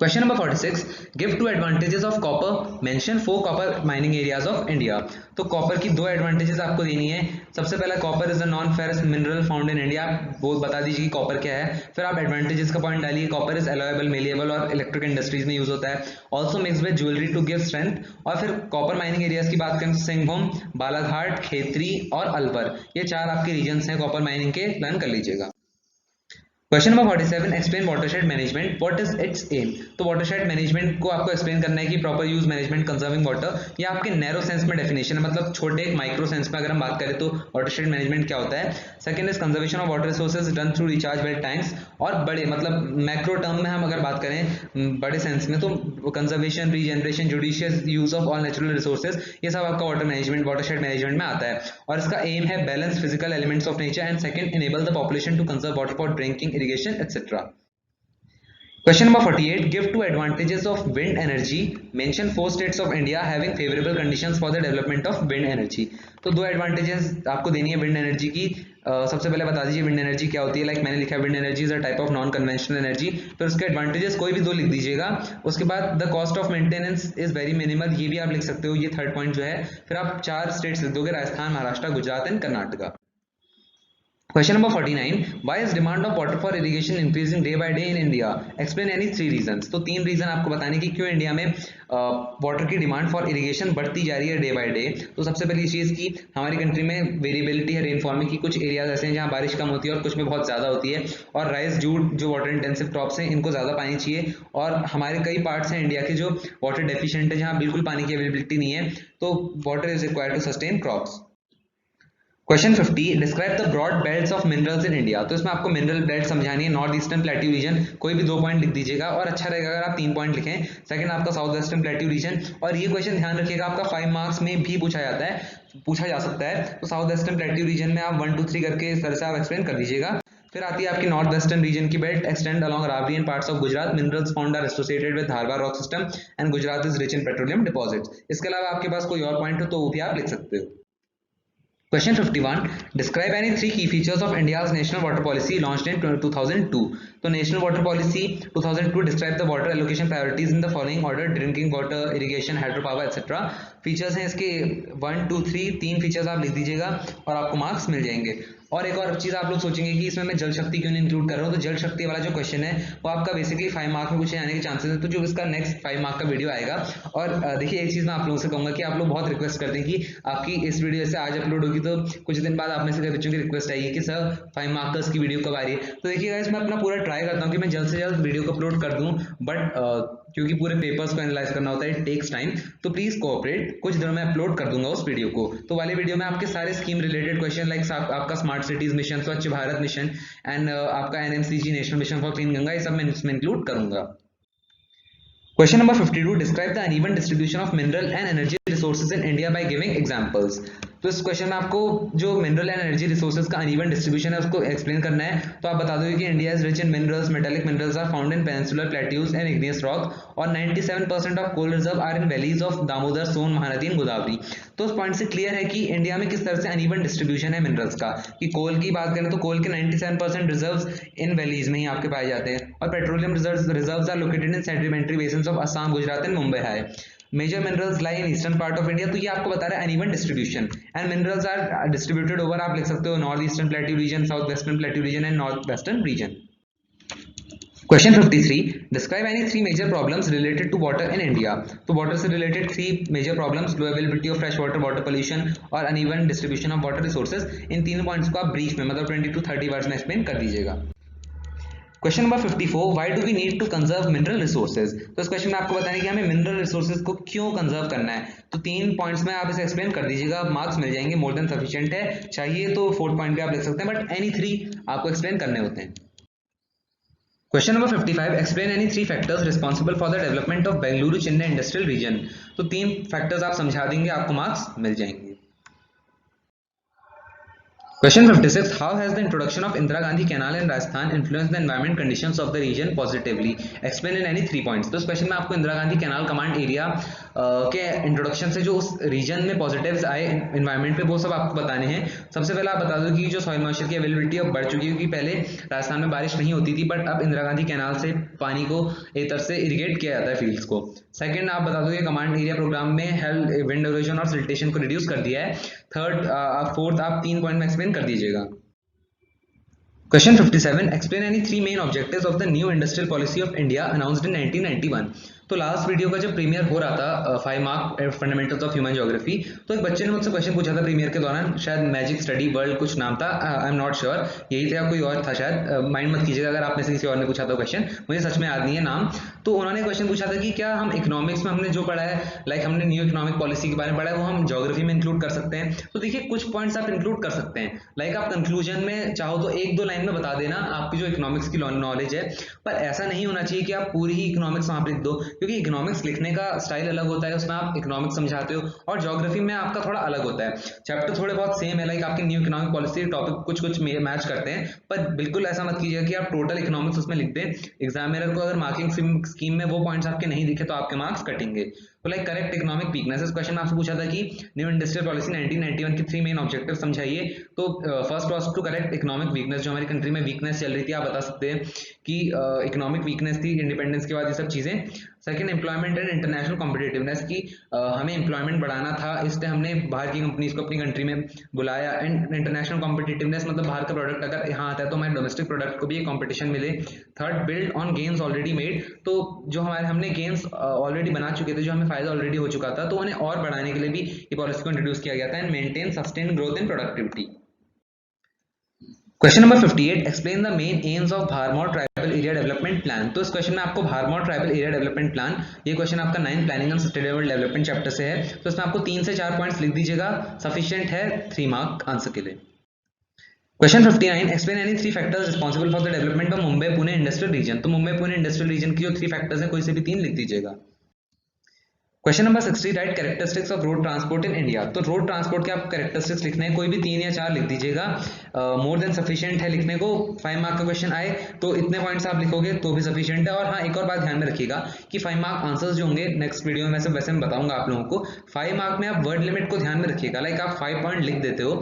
Question number 46. Give 2 advantages of copper, mention 4 copper mining areas of India. तो कॉपर की 2 एडवांटेजेस आपको देनी है। सबसे पहला, copper is a non ferrous mineral found in India, वो बता दीजिए कि कॉपर क्या है। फिर आप एडवांटेजेस का पॉइंट डालिए, कॉपर इज एलोएबल, मेलिएबल और इलेक्ट्रिक इंडस्ट्रीज में यूज होता है, also mix with jewellery to give strength. और फिर कॉपर माइनिंग एरियाज की बात करें तो सिंहभूम, बालाघाट, खेतरी और अलवर, ये 4 आपके रीजन हैं कॉपर माइनिंग के, प्लान कर लीजिएगा। Question number 47, explain watershed management, what is its aim. तो वाटरशेड मैनेजमेंट को आपको एक्सप्लेन करना है कि proper use management conserving water, ये आपके नैरो सेंस में डेफिनेशन है, मतलब छोटे माइक्रो सेंस में अगर हम बात करें तो वाटरशेड मैनेजमेंट क्या होता है। Second is conservation of water resources done through recharge well tanks, और बड़े मतलब मैक्रो टर्म में हम अगर बात करें बड़े सेंस में तो conservation, regeneration, judicious use of all natural resources, ये सब आपका वाटर मैनेजमेंट वाटरशेड मैनेजमेंट में आता है। और इसका एम है balance physical elements of nature and second enable the population to conserve water for drinking, irrigation et cetera. Question number 48, give two advantages of wind energy, mention four states of India having favorable conditions for the development of wind energy। तो दो advantages आपको देनी है wind energy की। सबसे पहले बता दीजिए विंड एनर्जी क्या होती है। लाइक मैंने लिखा है wind energy is a type of non conventional energy, फिर उसके एडवांटेजेस कोई भी दो लिख दीजिएगा। उसके बाद the cost of maintenance is very minimal, ये भी आप लिख सकते हो, ये थर्ड पॉइंट जो है। फिर आप चार स्टेट्स लिख दोगे, Rajasthan, Maharashtra, Gujarat and Karnataka. Question number 49, why is demand of water for irrigation increasing day by day in India? Explain any three reasons। तो तीन रीजन आपको बताने की क्यों इंडिया में वाटर की डिमांड फॉर इरिगेशन बढ़ती जा रही है डे बाय डे। तो सबसे पहली चीज की हमारी कंट्री में वेरिएबिलिटी है रेनफॉल में, की कुछ एरियाज ऐसे हैं जहाँ बारिश कम होती है और कुछ में बहुत ज्यादा होती है, और राइस, जूट जो वाटर इंटेंसिव क्रॉप्स हैं इनको ज्यादा पानी चाहिए, और हमारे कई पार्ट्स हैं इंडिया के जो वाटर डेफिशिएंट है, जहाँ बिल्कुल पानी की अवेलेबिलिटी नहीं है, तो water is required to sustain crops. Question 50, describe the broad belts of minerals in India. तो इसमें आपको मिनरल बेल्ट समझानी है। नॉर्थ ईस्टर्न प्लेट्यू रीजन, कोई भी दो पॉइंट लिख दीजिएगा, और अच्छा रहेगा अगर आप 3 पॉइंट लिखें। सेकंड आपका साउथ वेस्टर्न प्लेट्यू रीजन, और ये क्वेश्चन ध्यान रखिएगा आपका 5 मार्क्स में भी पूछा जा सकता है। तो साउथ वेस्टर्न प्लेट्यू रीजन में आप 1 2 3 करके इस तरह से आप एक्सप्लेन कर दीजिएगा। फिर आती है आपकी नॉर्थ वेस्टर्न रीजन की belt, extend along Aravalli and parts of Gujarat, minerals found are associated with Dharwad rock system and Gujarat is rich in petroleum deposits. इसके अलावा आपके पास कोई और पॉइंट हो तो वो भी आप लिख सकते हो। Question 51, describe any three key features of India's national water policy launched in 2002। तो national water policy 2002 describe the water allocation priorities in the following order, drinking water, irrigation, hydro power etcetera. Features हैं इसके 1 2 3, तीन features आप लिख दीजिएगा और आपको marks मिल जाएंगे। और एक और चीज आप लोग सोचेंगे कि इसमें मैं जल शक्ति क्यों नहीं इंक्लूड कर रहा हूँ, तो जल शक्ति वाला जो क्वेश्चन है वो आपका बेसिकली 5 मार्क में पूछे जाने के चांसेस है, तो जो इसका नेक्स्ट 5 मार्क का वीडियो आएगा। और देखिए एक चीज मैं आप लोगों से कहूंगा कि आप लोग बहुत रिक्वेस्ट करते हैं कि आपकी इस वीडियो से आज अपलोड होगी तो कुछ दिन बाद आप में से कई बच्चों की रिक्वेस्ट आई है कि सर 5 मार्कर्स की वीडियो कब आ रही है। तो देखिए गाइस मैं अपना पूरा ट्राई करता हूँ कि मैं जल्द से जल्द वीडियो को अपलोड कर दूं, बट क्योंकि पूरे पेपर्स को एनालाइज करना होता है, इट टेक्स टाइम, तो प्लीज कोऑपरेट, कुछ दिनों में अपलोड कर दूंगा उस वीडियो को। तो वाले वीडियो में आपके सारे स्कीम रिलेटेड क्वेश्चन लाइक आपका स्मार्ट सिटीज मिशन, स्वच्छ भारत मिशन एंड आपका NMCG national mission for clean Ganga, ये सब मैं इसमें इंक्लूड करूंगा। Question number 52, describe the uneven distribution of mineral and energy resources in India by giving examples. तो इस क्वेश्चन में आपको जो मिनरल एंड एनर्जी रिसोर्सेज का अनइवन डिस्ट्रीब्यूशन है उसको एक्सप्लेन करना है। तो आप बता दो कि India is rich in minerals, metallic minerals are found in peninsular plateaus and igneous rock, और 97% of coal reserve are in valleys of Damodar, Son, Mahanadi and Godavari. तो उस पॉइंट से क्लियर है कि इंडिया में किस तरह से अनइवन डिस्ट्रीब्यूशन है मिनरल्स का, कि कोल की बात करें तो कोल के 97% रिजर्व्स इन वैलीज में ही आपके पाए जाते हैं, और petroleum reserves are located in sedimentary basins of Assam, Gujarat and Mumbai High. Major minerals lie in eastern part of India, तो ये आपको बता रहा है uneven distribution, and minerals are distributed over, आप लिख सकते हो north eastern plateau region, south western plateau region and north western region. Question 53, describe any 3 major problems related to water in India. तो वाटर से related 3 major problems, low availability of fresh water, water pollution और uneven distribution of water resources, इन तीन points को आप brief में मतलब 20 to 30 words में एक्सप्लेन कर दीजिएगा। Question number 54, why do we need to conserve mineral resources. तो इस क्वेश्चन में आपको बताना है कि हमें मिनरल रिसोर्सेज को क्यों कंजर्व करना है। तो 3 पॉइंट्स में आप इसे एक्सप्लेन कर दीजिएगा, मार्क्स मिल जाएंगे, मोर देन सफिशिएंट है। चाहिए तो 4th पॉइंट भी आप लिख सकते हैं, बट एनी 3 आपको एक्सप्लेन करने होते हैं। Question number 55, explain any 3 factors responsible for the development of Bengaluru Chennai industrial region. तो 3 फैक्टर्स आप समझा देंगे, आपको मार्क्स मिल जाएंगे। Question 56, how has the introduction of Indira Gandhi Canal in Rajasthan influenced the environment conditions of the region positively? Explain in any 3 points। तो इस question में आपको Indira Gandhi canal command area के इंट्रोडक्शन से जो उस रीजन में पॉजिटिव्स आए एनवायरनमेंट पे, वो सब आपको बताने हैं। सबसे पहले आप बता दो कि जो सॉइल मॉइस्चर की अवेलेबिलिटी अब बढ़ चुकी है, क्योंकि पहले राजस्थान में बारिश नहीं होती थी, बट अब इंदिरा गांधी कैनाल से पानी को एक तरह से इरिगेट किया जाता है फील्ड्स को। सेकंड आप बता दो कि कमांड एरिया प्रोग्राम में हेल्थ, विंड इरोजन और सिल्टेशन को रिड्यूस कर दिया है। फोर्थ आप 3 पॉइंट में एक्सप्लेन कर दीजिएगा। Question 57, explain any 3 main objectives of the new industrial policy of India announced in 1991। तो लास्ट वीडियो का जब प्रीमियर हो रहा था 5 mark fundamentals of human geography, तो एक बच्चे ने मुझसे क्वेश्चन पूछा था प्रीमियर के दौरान, शायद मैजिक स्टडी वर्ल्ड कुछ नाम था, आई एम नॉट श्योर, यही था कोई और था शायद, माइंड मत कीजिएगा अगर आप में से किसी और ने पूछा था क्वेश्चन, मुझे सच में याद नहीं है नाम। तो उन्होंने क्वेश्चन पूछा था कि क्या हम इकोनॉमिक्स में हमने जो पढ़ा है, लाइक हमने न्यू इकोनॉमिक पॉलिसी के बारे में पढ़ा है, वो हम ज्योग्राफी में इंक्लूड कर सकते हैं? तो देखिए कुछ पॉइंट्स आप इंक्लूड कर सकते हैं, लाइक आप कंक्लूजन में चाहो तो एक दो लाइन में बता देना आपकी जो इकोनॉमिक्स की नॉलेज है, पर ऐसा नहीं होना चाहिए कि आप पूरी ही इकोनॉमिक्स वहां पर लिख दो, क्योंकि इकोनॉमिक्स लिखने का स्टाइल अलग होता है, उसमें आप इकोनॉमिक्स समझाते हो, और ज्योग्राफी में आपका थोड़ा अलग होता है। चैप्टर थोड़े बहुत सेम है, लाइक आपके न्यू इकोनॉमिक पॉलिसी टॉपिक कुछ कुछ मैच करते हैं, पर बिल्कुल ऐसा मत कीजिए कि आप टोटल इकोनॉमिक्स उसमें लिख दें। एग्जामिनर को अगर मार्किंग स्कीम में वो पॉइंट्स आपके नहीं दिखे तो आपके मार्क्स कटेंगे। तो like correct economic weaknesses question में आपसे पूछा था कि न्यू इंडस्ट्रियल पॉलिसी 1991 की 3 मेन ऑब्जेक्टिव समझाइए। तो first was to correct economic weakness, जो हमारी कंट्री में वीकनेस चल रही थी, आप बता सकते हैं कि इकोनॉमिक वीकनेस थी इंडिपेंडेंस के बाद ये सब चीजें। Second, employment and international competitiveness की, हमें एम्प्लॉयमेंट बढ़ाना था, इसलिए हमने बाहर की कंपनीज को अपनी कंट्री में बुलाया। एंड इंटरनेशनल कॉम्पिटिटिवनेस मतलब बाहर का प्रोडक्ट अगर यहाँ आता है तो हमारे डोमेस्टिक प्रोडक्ट को भी कंपटीशन मिले। Third, build on gains already made, तो जो हमने गेन्स ऑलरेडी बना चुके थे, जो हमें फायदा ऑलरेडी हो चुका था, तो उन्हें और बढ़ाने के लिए भी ये पॉलिसी को इंट्रोड्यूस किया गया था। And maintain sustain growth in productivity. Question number 58, explain the main aims of Bharmour tribal area development plan. तो इस क्वेश्चन में आपको Bharmour tribal area development plan, ये क्वेश्चन आपका 9 planning and sustainable development chapter से है, तो इसमें आपको 3 से 4 पॉइंट्स लिख दीजिएगा, सफिशिएंट है 3 मार्क आंसर के लिए। Question 59, explain any 3 factors responsible for the development of Mumbai Pune industrial region. तो मुंबई पुणे इंडस्ट्रियल रीजन की जो 3 फैक्टर्स हैं, कोई से भी 3 लिख दीजिएगा। Question number 60, right characteristics of road transport in India. तो रोड ट्रांसपोर्ट के आप कैरेक्टरिस्टिक्स लिखने हैं, कोई भी 3 या 4 लिख दीजिएगा, मोर देन सफिशिएंट है लिखने को। 5 मार्क का क्वेश्चन आए तो इतने पॉइंट्स आप लिखोगे तो भी सफिशिएंट है। और हाँ, एक और बात ध्यान में रखिएगा कि 5 मार्क आंसर्स जो होंगे नेक्स्ट वीडियो में वैसे मैं बताऊंगा आप लोगों को। 5 मार्क में आप वर्ड लिमिट को ध्यान में रखिएगा, लाइक आप 5 पॉइंट लिख देते हो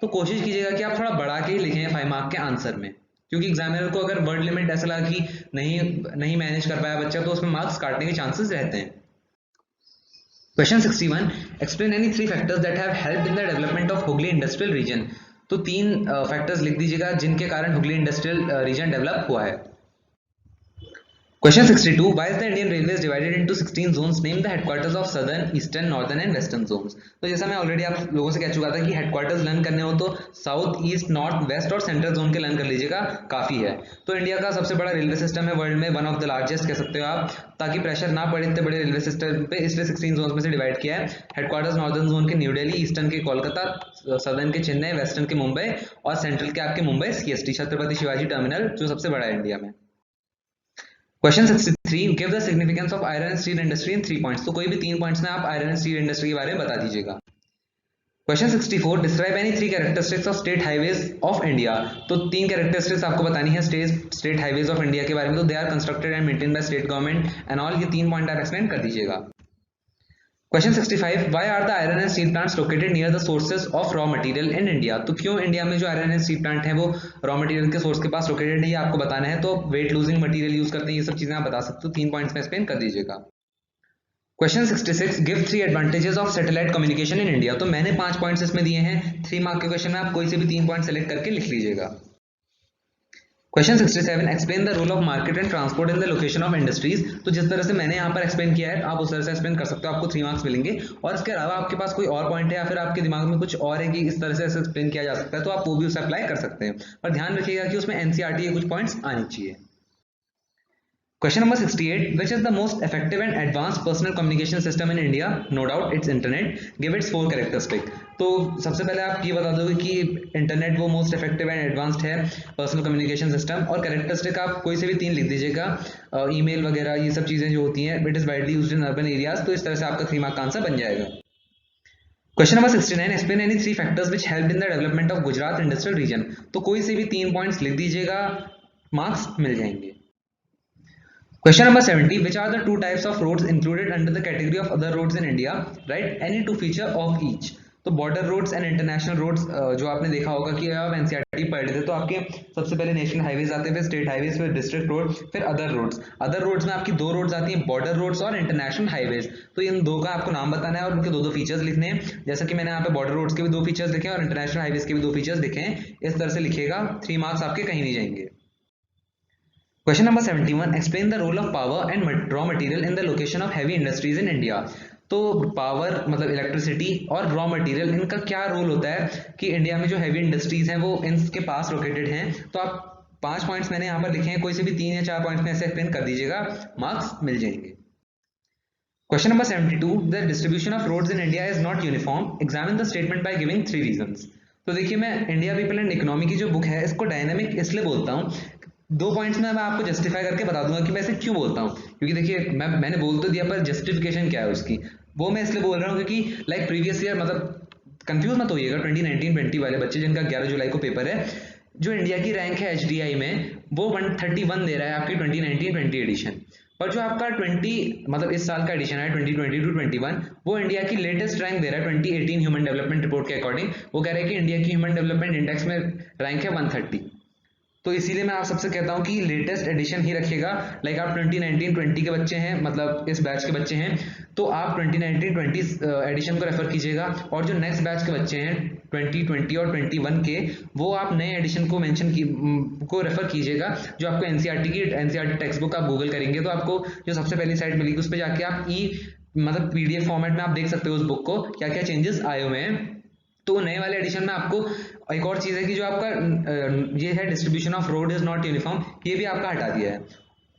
तो कोशिश कीजिएगा कि आप थोड़ा बढ़ा के ही लिखें 5 मार्क के आंसर में, क्योंकि एग्जामिनर को अगर वर्ड लिमिट ऐसा लगा कि नहीं मैनेज कर पाया बच्चा, तो उसमें मार्क्स काटने के चांसेस रहते हैं। Question 61, explain any 3 factors that have helped in the development of Hooghly industrial region. तो 3 फैक्टर्स लिख दीजिएगा जिनके कारण हुगली इंडस्ट्रियल रीजन डेवलप हुआ है। Question 62, why is the Indian railways divided into 16 zones, name the headquarters of southern, eastern, northern and western zones. तो जैसा मैं ऑलरेडी आप लोगों से कह चुका था कि हेडक्वार्टर्स लर्न करने हो तो साउथ, ईस्ट, नॉर्थ, वेस्ट और सेंट्रल जोन के लर्न कर लीजिएगा, काफी है। तो इंडिया का सबसे बड़ा रेलवे सिस्टम है वर्ल्ड में, वन ऑफ द लार्जेस्ट कह सकते हो आप, ताकि प्रेशर ना पड़े इतने बड़े रेलवे सिस्टम पे, इसलिए 16 जोन्स में से डिवाइड किया है। हेडक्वार्टर्स नॉर्दर्न जोन के न्यू दिल्ली, ईस्टर्न के कोलकाता, सदर्न के चेन्नई, वेस्टर्न के मुंबई और सेंट्रल के आपके मुंबई सीएसटी छत्रपति शिवाजी टर्मिनल, जो सबसे बड़ा है इंडिया में। Question 63, give the significance of iron and steel industry in 3 points. तो कोई भी 3 पॉइंट्स में आप आयरन एंड स्टील इंडस्ट्री के बारे में बता दीजिएगा। Question 64, describe any 3 characteristics of state highways of India. तो 3 कैरेक्टरिस्टिक्स आपको बतानी है स्टेट हाईवेज ऑफ इंडिया के बारे में। तो they are constructed and maintained by state government and all, ये 3 पॉइंट आप एक्सप्लेन कर दीजिएगा। Question 65, why are the iron and steel plants located near the sources of raw material in India. तो क्यों इंडिया में जो आयरन एंड स्टील प्लांट है वो रॉ मटेरियल के सोर्स के पास लोकेटेड है, ये आपको बताना है। तो वेट लूजिंग मटेरियल यूज करते हैं, ये सब चीजें आप बता सकते हो, 3 पॉइंट्स में एक्सप्लेन कर दीजिएगा। Question 66, give 3 advantages of satellite communication in India. तो मैंने 5 पॉइंट्स इसमें दिए हैं, 3 मार्क के क्वेश्चन में आप कोई से भी 3 पॉइंट सेलेक्ट करके लिख लीजिएगा। Question 67, explain the role of market and transport in the location of industries. तो जिस तरह से मैंने यहाँ पर एक्सप्लेन किया है आप उस तरह से एक्सप्लेन कर सकते हो, आपको 3 मार्क्स मिलेंगे। और इसके अलावा आपके पास कोई और पॉइंट है या फिर आपके दिमाग में कुछ और है कि इस तरह से एक्सप्लेन किया जा सकता है, तो आप वो भी उसे अप्लाई कर सकते हैं, पर ध्यान रखिएगा कि उसमें एनसीईआरटी के कुछ पॉइंट्स आने चाहिए। Question number 68, which is the most effective and advanced personal communication system in India? No doubt it's internet. Give its 4 characteristic. तो सबसे पहले आप ये बता दोगे कि इंटरनेट वो मोस्ट इफेक्टिव एंड एडवांस्ड है पर्सनल कम्युनिकेशन सिस्टम, और कैरेक्टरिस्टिक आप कोई से भी 3 लिख दीजिएगा, ईमेल वगैरह ये सब चीजें जो होती हैं, it is widely used in urban areas. तो इस तरह से आपका 3 मार्क का आंसर बन जाएगा। Question number 69, explain any 3 factors which help in the development of Gujarat industrial region. तो कोई से भी 3 पॉइंट्स लिख दीजिएगा, मार्क्स मिल जाएंगे। Question number 70, which are the 2 types of roads included under the category of other roads in India? Write any 2 feature of each. तो border roads and international roads, जो आपने देखा होगा कि आप एनसीईआरटी पढ़ रहे थे तो आपके सबसे पहले नेशनल हाईवेज आते हैं, फिर स्टेट हाईवेज, फिर डिस्ट्रिक्ट रोड, फिर अदर रोड्स। अदर रोड्स में आपकी 2 रोड्स आती हैं, बॉर्डर रोड्स और इंटरनेशनल हाईवेज। तो इन 2 का आपको नाम बताना है और उनके 2 फीचर्स लिखने हैं। जैसा कि मैंने यहाँ पे बॉर्डर रोड्स के भी 2 फीचर्स लिखे और इंटरनेशनल हाईवेज के भी 2 फीचर्स लिखे हैं, इस तरह से लिखिएगा, 3 मार्क्स आपके कहीं नहीं जाएंगे। Question number 71, explain the role of power and raw material in the location of heavy industries in India. तो पावर मतलब इलेक्ट्रिसिटी और रॉ मटेरियल, इनका क्या रोल होता है कि इंडिया में जो हैवी इंडस्ट्रीज हैं वो इनके पास लोकेटेड हैं। तो आप 5 पॉइंट्स मैंने यहाँ पर लिखे हैं, कोई से भी 3 या 4 पॉइंट्स में ऐसे एक्सप्लेन कर दीजिएगा, मार्क्स मिल जाएंगे। Question number 72, the distribution of roads in India is not uniform, examine the statement by giving 3 reasons. तो देखिए, मैं इंडिया पीपल एंड इकोनॉमी की जो बुक है इसको डायनामिक इसलिए बोलता हूँ, 2 पॉइंट्स में मैं आपको जस्टिफाई करके बता दूंगा कि मैं ऐसे क्यों बोलता हूँ। क्योंकि देखिए, मैंने बोल तो दिया, पर जस्टिफिकेशन क्या है उसकी वो मैं इसलिए बोल रहा हूँ क्योंकि लाइक प्रीवियस ईयर, मतलब कंफ्यूज मत होइएगा, 2019-20 वाले बच्चे जिनका 11 जुलाई को पेपर है, जो इंडिया की रैंक है एचडीआई में वो 131 दे रहा है आपकी 2019-20 एडिशन। पर जो आपका 20 मतलब इस साल का एडिशन है 2020-21, वो इंडिया की लेटेस्ट रैंक दे रहा है 2018 ह्यूमन डेवलपमेंट रिपोर्ट के अकॉर्डिंग। वो कह रहा है कि इंडिया की ह्यूमन डेवलपमेंट इंडेक्स में रैंक है 130। तो इसीलिए मैं आप सबसे कहता हूँ कि लेटेस्ट एडिशन ही रखिएगा। लाइक आप 2019-20 के बच्चे हैं, मतलब इस बैच के बच्चे हैं, तो आप 2019-20 एडिशन को रेफर कीजिएगा। और जो नेक्स्ट बैच के बच्चे हैं 2020 और 21 के, वो आप नए एडिशन को को रेफर कीजिएगा। जो आपको एनसीईआरटी टेक्स्ट बुक आप गूगल करेंगे तो आपको जो सबसे पहली साइट मिलेगी उस पर जाके आप मतलब पीडीएफ फॉर्मेट में आप देख सकते हो उस बुक को, क्या क्या चेंजेस आए हुए हैं। तो नए वाले एडिशन में आपको एक और चीज़ है कि जो आपका ये है distribution of road is not uniform, ये भी आपका हटा दिया है।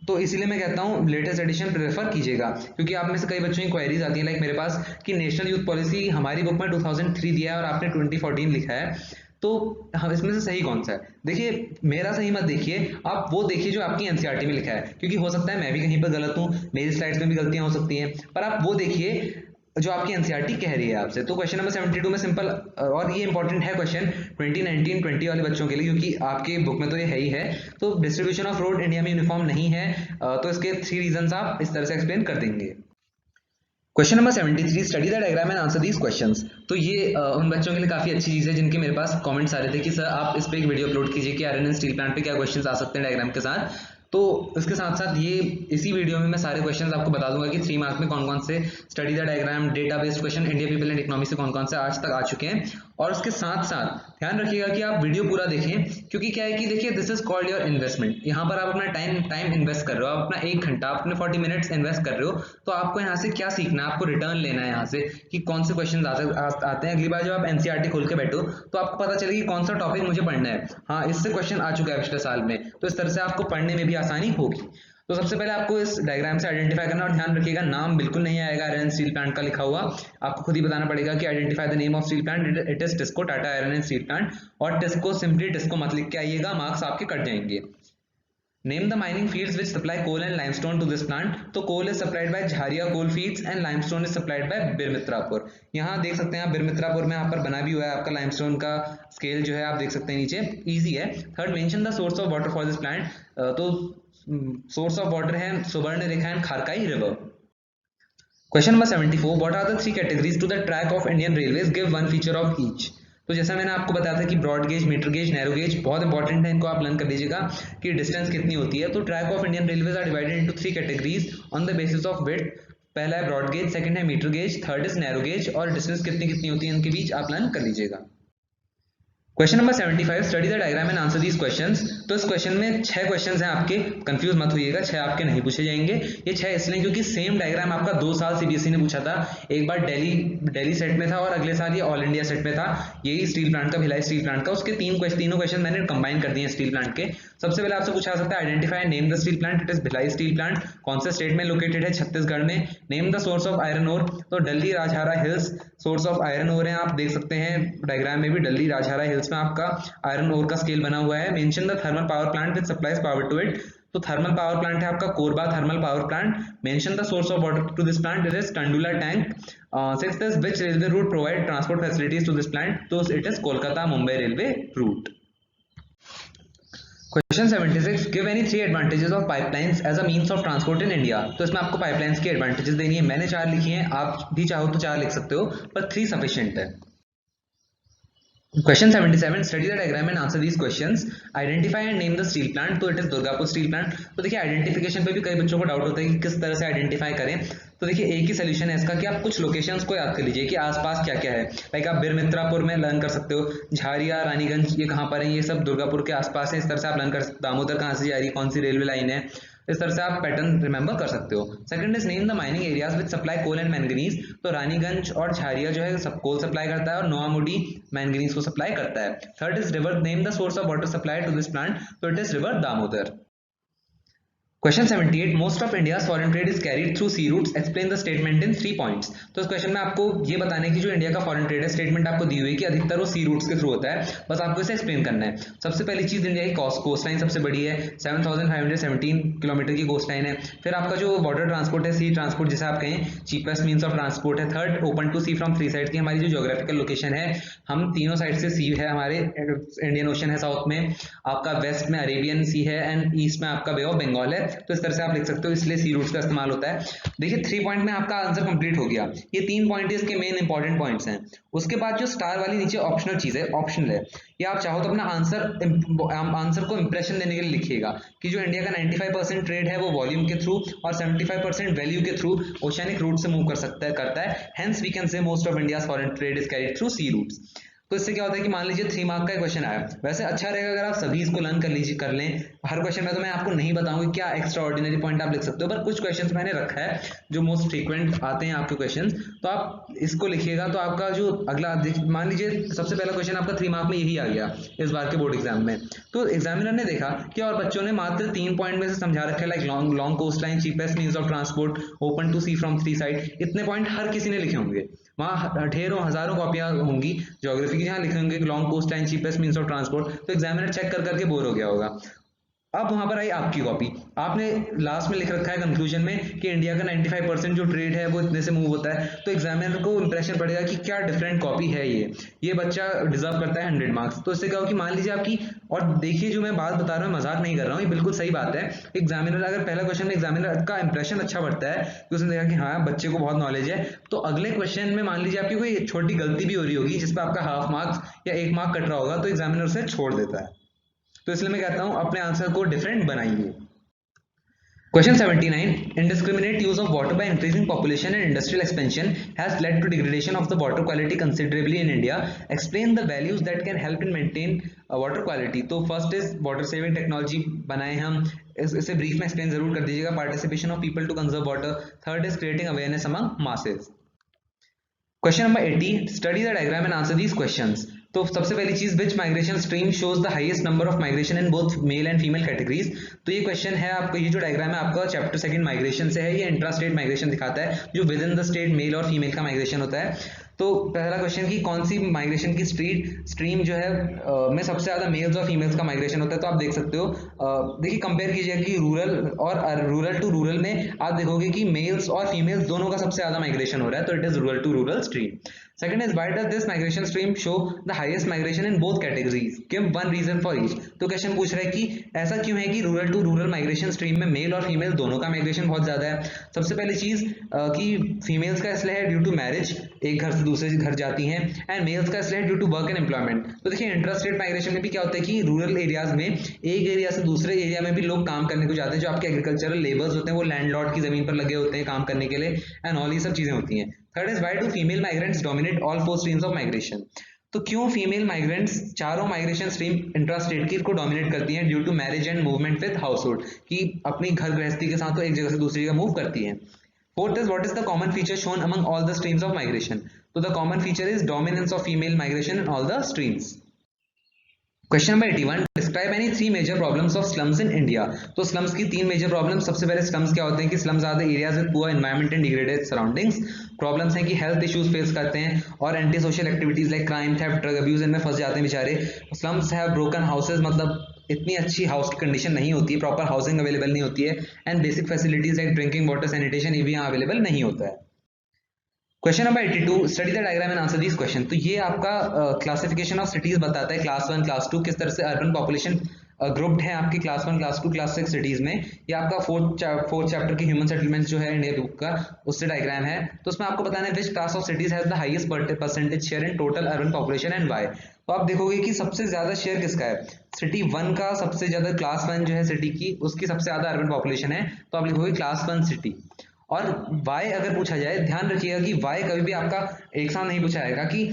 तो इसीलिए मैं कहता हूँ लेटेस्ट एडिशन प्रेफर कीजिएगा। क्योंकि आप में से कई बच्चों की क्वेरीज आती है लाइक मेरे पास कि नेशनल यूथ पॉलिसी हमारी बुक में 2003 दिया है और आपने 2014 लिखा है, तो हम इसमें से सही कौन सा है? देखिए, मेरा सही मत देखिए, आप वो देखिए जो आपकी एनसीईआरटी में लिखा है, क्योंकि हो सकता है मैं भी कहीं पर गलत हूँ, मेरी स्लाइड्स में भी गलतियां हो सकती हैं, पर आप वो देखिए जो आपकी एनसीईआरटी कह रही है आपसे। तो क्वेश्चन नंबर 72 में सिंपल, और ये इंपॉर्टेंट है क्वेश्चन 2019-20 वाले बच्चों के लिए, क्योंकि आपके बुक में तो ये है ही है। तो डिस्ट्रीब्यूशन ऑफ रोड इंडिया में यूनिफॉर्म नहीं है, तो इसके 3 रीजंस आप इस तरह से एक्सप्लेन कर देंगे। Question number 73, study the diagram and answer these questions. तो ये उन बच्चों के लिए काफी अच्छी चीज है जिनके मेरे पास कमेंट्स आ रहे थे कि सर आप इस पे एक वीडियो अपलोड कीजिए कि आयरन एंड स्टील प्लांट पे क्या क्वेश्चंस आ सकते हैं डायग्राम के साथ। तो इसके साथ साथ ये इसी वीडियो में मैं सारे क्वेश्चंस आपको बता दूंगा कि 3 मार्क्स में कौन कौन से study the diagram data based question India people and economy से कौन कौन से आज तक आ चुके हैं। और उसके साथ साथ ध्यान रखिएगा कि आप वीडियो पूरा देखें, क्योंकि क्या है कि देखिए, this is called your investment. यहाँ पर आप अपना टाइम इन्वेस्ट कर रहे हो, आप अपना 1 घंटा, अपने 40 मिनट्स इन्वेस्ट कर रहे हो। तो आपको यहाँ से क्या सीखना है, आपको रिटर्न लेना है यहाँ से कि कौन से क्वेश्चन आते हैं। अगली बार जब आप एनसीईआरटी खोल के बैठो तो आपको पता चले कि कौन सा टॉपिक मुझे पढ़ना है। हाँ, इससे क्वेश्चन आ चुका है पिछले साल में, तो इस तरह से आपको पढ़ने में भी आसानी होगी। तो सबसे पहले आपको इस डायग्राम से आइडेंटिफाई करना, और ध्यान रखिएगा नाम बिल्कुल नहीं आएगा आयरन एंड स्टील प्लांट का लिखा हुआ। आपको खुद ही बताना पड़ेगा कि identify the name of steel plant, it is TISCO Tata iron and steel plant. और टिस्को सिंपली टिस्को मत लिख के आइएगा, मार्क्स आपके कट जाएंगे। Name the mining fields which supply coal and limestone to this plant. तो coal is supplied by Jharia coal fields and limestone is supplied by Birmitrapur. यहाँ देख सकते हैं आप, बिरमित्रापुर में यहाँ पर बना भी हुआ है आपका लाइमस्टोन का स्केल जो है, आप देख सकते हैं नीचे, इजी है। Third, mention the source of water for this plant. तो सोर्स ऑफ वाटर है Subarnarekha and Kharkai river. Question number 74, what are the 3 categories to the track of Indian railways, give 1 feature of each. तो जैसा मैंने आपको बताया था कि broad gauge, metre gauge, narrow gauge बहुत इंपॉर्टेंट है, इनको आप लर्न कर लीजिएगा कि डिस्टेंस कितनी होती है। तो track of Indian railways are divided into 3 categories on the basis of width. पहला है ब्रॉड गेज, सेकंड है metre gauge, third is narrow gauge, और डिस्टेंस कितनी कितनी होती है इनके बीच आप लर्न कर लीजिएगा। Question number 75, study the diagram and answer these questions. तो इस क्वेश्चन में 6 क्वेश्चंस हैं आपके, कंफ्यूज मत होइएगा, 6 आपके नहीं पूछे जाएंगे। ये 6 इसलिए क्योंकि सेम डायग्राम आपका 2 साल सीबीएसई ने पूछा था, एक बार दिल्ली सेट में था और अगले साल ये ऑल इंडिया सेट में था, यही स्टील प्लांट का, भिलाई स्टील प्लांट का। उसके तीनों क्वेश्चन मैंने कंबाइन कर दिए स्टील प्लांट के। सबसे पहले आपसे पूछा सकता है identify name the steel plant, it is Bhilai steel plant, कौन से स्टेट में लोकेटेड है, छत्तीसगढ़ में। Name the source of iron ore, तो Dalli Rajhara hills source of iron ore है, आप देख सकते हैं डायग्राम में भी डल्ली राजहारा हिल्स में आपका आयरन ओर का स्केल बना हुआ है। Mention the thermal power plant which supplies power to it, तो थर्मल पावर प्लांट है आपका Korba thermal power plant. Mention the source of water to this plant, it is Kandula tank. Sixth is which railway route provide transport facilities to this plant, तो it is Kolkata Mumbai railway route. Question 76, give any 3 advantages of pipelines as a means of transport in India. तो इसमें आपको pipelines की advantages देनी है, मैंने 4 लिखी हैं, आप भी चाहो तो 4 लिख सकते हो, पर 3 सफिशिएंट है। Question 77, study the diagram and answer these questions. Identify and name the steel plant, तो it is Durgapur steel plant. तो देखिए, आइडेंटिफिकेशन पे भी कई बच्चों को डाउट होता है कि किस तरह से आइडेंटिफाई करें। तो देखिए एक ही सोल्यूशन है इसका कि आप कुछ लोकेशंस को याद कर लीजिए कि आसपास क्या क्या है। लाइक आप बिरमित्रापुर में लर्न कर सकते हो, झारिया रानीगंज ये कहाँ पर है, ये सब दुर्गापुर के आसपास है, इस तरह से आप लर्न कर सकते हो। दामोदर कहाँ से जा रही है, कौन सी रेलवे लाइन है, इस तरह से आप पैटर्न रिमेंबर कर सकते हो। Second is name the mining areas which supply coal and manganese. तो रानीगंज और झारिया जो है सब कोल सप्लाई करता है और नोआमुडी मैंगनीज को सप्लाई करता है। Third is river, name the source of water supply to this plant. तो it is river Damodar. Question 78, most of India foreign trade is carried through sea routes, explain the statement in 3 points. तो इस question में आपको ये बताना है कि जो इंडिया का फॉरेन ट्रेड है, स्टेटमेंट आपको दी हुई है कि अधिकतर वो सी रूट्स के थ्रू होता है, बस आपको इसे एक्सप्लेन करना है। सबसे पहली चीज, इंडिया की कोस्ट लाइन सबसे बड़ी है, 7517 किलोमीटर की कोस्ट लाइन है। फिर आपका जो वाटर ट्रांसपोर्ट है, सी ट्रांसपोर्ट जिसे आप कहें, चीपेस्ट मीन्स ऑफ ट्रांसपोर्ट है। Third, open to sea from 3 side की हमारी जो ज्योग्राफिकल लोकेशन है, हम तीनों साइड से सी है, हमारे इंडियन ओशन है साउथ में, आपका वेस्ट में अरेबियन सी है एंड ईस्ट में आपका बे ऑफ बंगाल है। तो इस तरह से आप लिख सकते हो, इसलिए सी रूट्स का इस्तेमाल होता है। देखिए 3 पॉइंट में आपका आंसर कंप्लीट हो गया। ये 3 पॉइंट इसके मेन इंपॉर्टेंट पॉइंट्स हैं। उसके बाद जो स्टार वाली नीचे ऑप्शनल चीज है, ऑप्शनल है, या आप चाहो तो अपना आंसर को इंप्रेशन देने के लिए लिखिएगा कि जो इंडिया का 95% ट्रेड है वो वॉल्यूम के थ्रू और 75% वैल्यू के थ्रू ओशियनिक रूट से मूव करता है। Hence we can say most of India's foreign trade is carried through sea routes. तो इससे क्या होता है कि मान लीजिए 3 मार्क का क्वेश्चन आया, वैसे अच्छा रहेगा अगर आप सभी इसको लर्न कर लें। हर क्वेश्चन में तो मैं आपको नहीं बताऊंगी क्या एक्स्ट्रा ऑर्डिनरी पॉइंट आप लिख सकते हो, पर कुछ क्वेश्चंस मैंने रखा है जो मोस्ट फ्रीक्वेंट आते हैं आपके क्वेश्चंस, तो आप इसको लिखिएगा। तो आपका जो अगला, मान लीजिए सबसे पहला क्वेश्चन आपका 3 मार्क में यही आ गया इस बार के बोर्ड एग्जाम में, तो एग्जामिनर ने देखा कि और बच्चों ने मात्र 3 पॉइंट में से समझा रखे, like long coast line, cheapest means of transport, open to sea from 3 side, इतने पॉइंट हर किसी ने लिखे होंगे। वहाँ ढेरों हजारों कॉपियां होंगी ज्योग्राफी की, जहाँ लिखे होंगे long coast line, cheapest means of transport, तो एग्जामिनर चेक कर करके बोर हो गया होगा। अब वहां पर आई आपकी कॉपी, आपने लास्ट में लिख रखा है कंक्लूजन में कि इंडिया का 95% जो ट्रेड है वो इतने से मूव होता है, तो एग्जामिनर को इंप्रेशन पड़ेगा कि क्या डिफरेंट कॉपी है ये बच्चा डिजर्व करता है 100 मार्क्स। तो इससे क्या हो कि मान लीजिए आपकी, और देखिए जो मैं बात बता रहा हूँ मजाक नहीं कर रहा हूँ, ये बिल्कुल सही बात है। एग्जामिनर अगर पहला क्वेश्चन में एग्जामिनर का इंप्रेशन अच्छा पड़ता है कि उसने देखा कि हाँ बच्चे को बहुत नॉलेज है, तो अगले क्वेश्चन में मान लीजिए आपकी कोई छोटी गलती भी हो रही होगी जिसपे आपका हाफ मार्क्स या 1 मार्क कट रहा होगा, तो एग्जामिनर उसे छोड़ देता है। तो इसलिए मैं कहता हूं अपने आंसर को डिफरेंट बनाइए। Question 79, indiscriminate use of water by increasing population and industrial expansion has led to degradation of the water quality considerably in India. Explain the values that can help in maintain water quality. तो first is water saving technology बनाए हम, इसे brief में explain जरूर कर दीजिएगा। Participation of people to conserve water. Third is creating awareness among masses. Question number 80, study the diagram and answer these questions. तो सबसे पहली चीज, which migration stream shows the highest number of migration in both male and female categories. तो ये question है आपका, ये जो डायग्राम है आपका चैप्टर 2 माइग्रेशन से है, ये इंट्रा स्टेट माइग्रेशन दिखाता है जो within the state male और फीमेल का माइग्रेशन होता है। तो पहला क्वेश्चन की कौन सी माइग्रेशन की स्ट्रीम जो है में सबसे ज्यादा मेल्स और फीमेल्स का माइग्रेशन होता है। तो आप देख सकते हो, देखिए कंपेयर कीजिए कि रूरल टू रूरल में आप देखोगे कि मेल्स और फीमेल्स दोनों का सबसे ज्यादा माइग्रेशन हो रहा है, तो it is rural to rural stream. Second is, why does this migration stream show the highest migration in both categories? Give one reason for each. तो क्वेश्चन पूछ रहा है कि ऐसा क्यों है कि rural to rural migration stream में मेल और फीमेल दोनों का माइग्रेशन बहुत ज्यादा है। सबसे पहली चीज कि फीमेल्स का इसलिए है ड्यू टू मैरिज, एक घर से दूसरे घर जाती हैं, एंड मेल्स का इसलिए है due to work and employment. तो देखिए इंट्रास्टेट माइग्रेशन में भी क्या होता है कि रूरल एरियाज में एक एरिया से दूसरे एरिया में भी लोग काम करने को जाते हैं, जो आपके एग्रीकल्चरल लेबर्स होते हैं वो लैंडलॉर्ड की जमीन पर लगे होते हैं काम करने के लिए, एंड ऑल ये सब चीजें होती हैं। Third is, why do female migrants dominate all 4 streams of migration. तो क्यों फीमेल माइग्रेंट्स चारों माइग्रेशन स्ट्रीम इंट्रास्टेट की को डोमिनेट करती हैं? Due to marriage and movement with household, कि अपनी घर गृहस्थी के साथ तो एक जगह से दूसरी जगह मूव करती हैं। Fourth is, what is the common feature shown among all the streams of migration. तो the common feature is dominance of female migration in all the streams. Question number 81, describe any 3 major problems of slums in India. तो slums की 3 major problems. सबसे पहले slums क्या होते हैं कि slums are the areas with poor environment and degraded surroundings. Problems हैं कि हेल्थ इश्यूज फेस करते हैं और anti social activities like crime, theft, drug abuse इनमें फंस जाते हैं बेचारे। स्लम्स हैव ब्रोकन हाउसेज, मतलब इतनी अच्छी हाउस की कंडीशन नहीं होती है, प्रॉपर हाउसिंग अवेलेबल नहीं होती है, and basic facilities like drinking water, sanitation ये भी यहाँ अवेलेबल नहीं होता है। Question number 82, study the diagram and answer this question. तो ये आपका क्लासिफिकेशन ऑफ सिटीज बताता है, क्लास 1 क्लास 2 किस तरह से अर्बन पॉपुलेशन ग्रुप्ड है आपकी क्लास 1 क्लास 2 क्लास 6 सिटीज में। ये आपका फोर्थ चैप्टर की ह्यूमन सेटलमेंट्स जो है इंडिया बुक का, उससे डायग्राम है। तो उसमें आपको बताना है विच class of cities has the highest percentage share in total urban population and why. तो आप देखोगे कि सबसे ज्यादा शेयर किसका है, सिटी 1 का सबसे ज्यादा, क्लास 1 जो है सिटी की उसकी सबसे ज्यादा अर्बन पॉपुलेशन है, तो आप लिखोगे क्लास 1 सिटी। और वाई अगर पूछा जाए, ध्यान रखिएगा कि वाई कभी भी आपका एक साथ नहीं पूछा जाएगा कि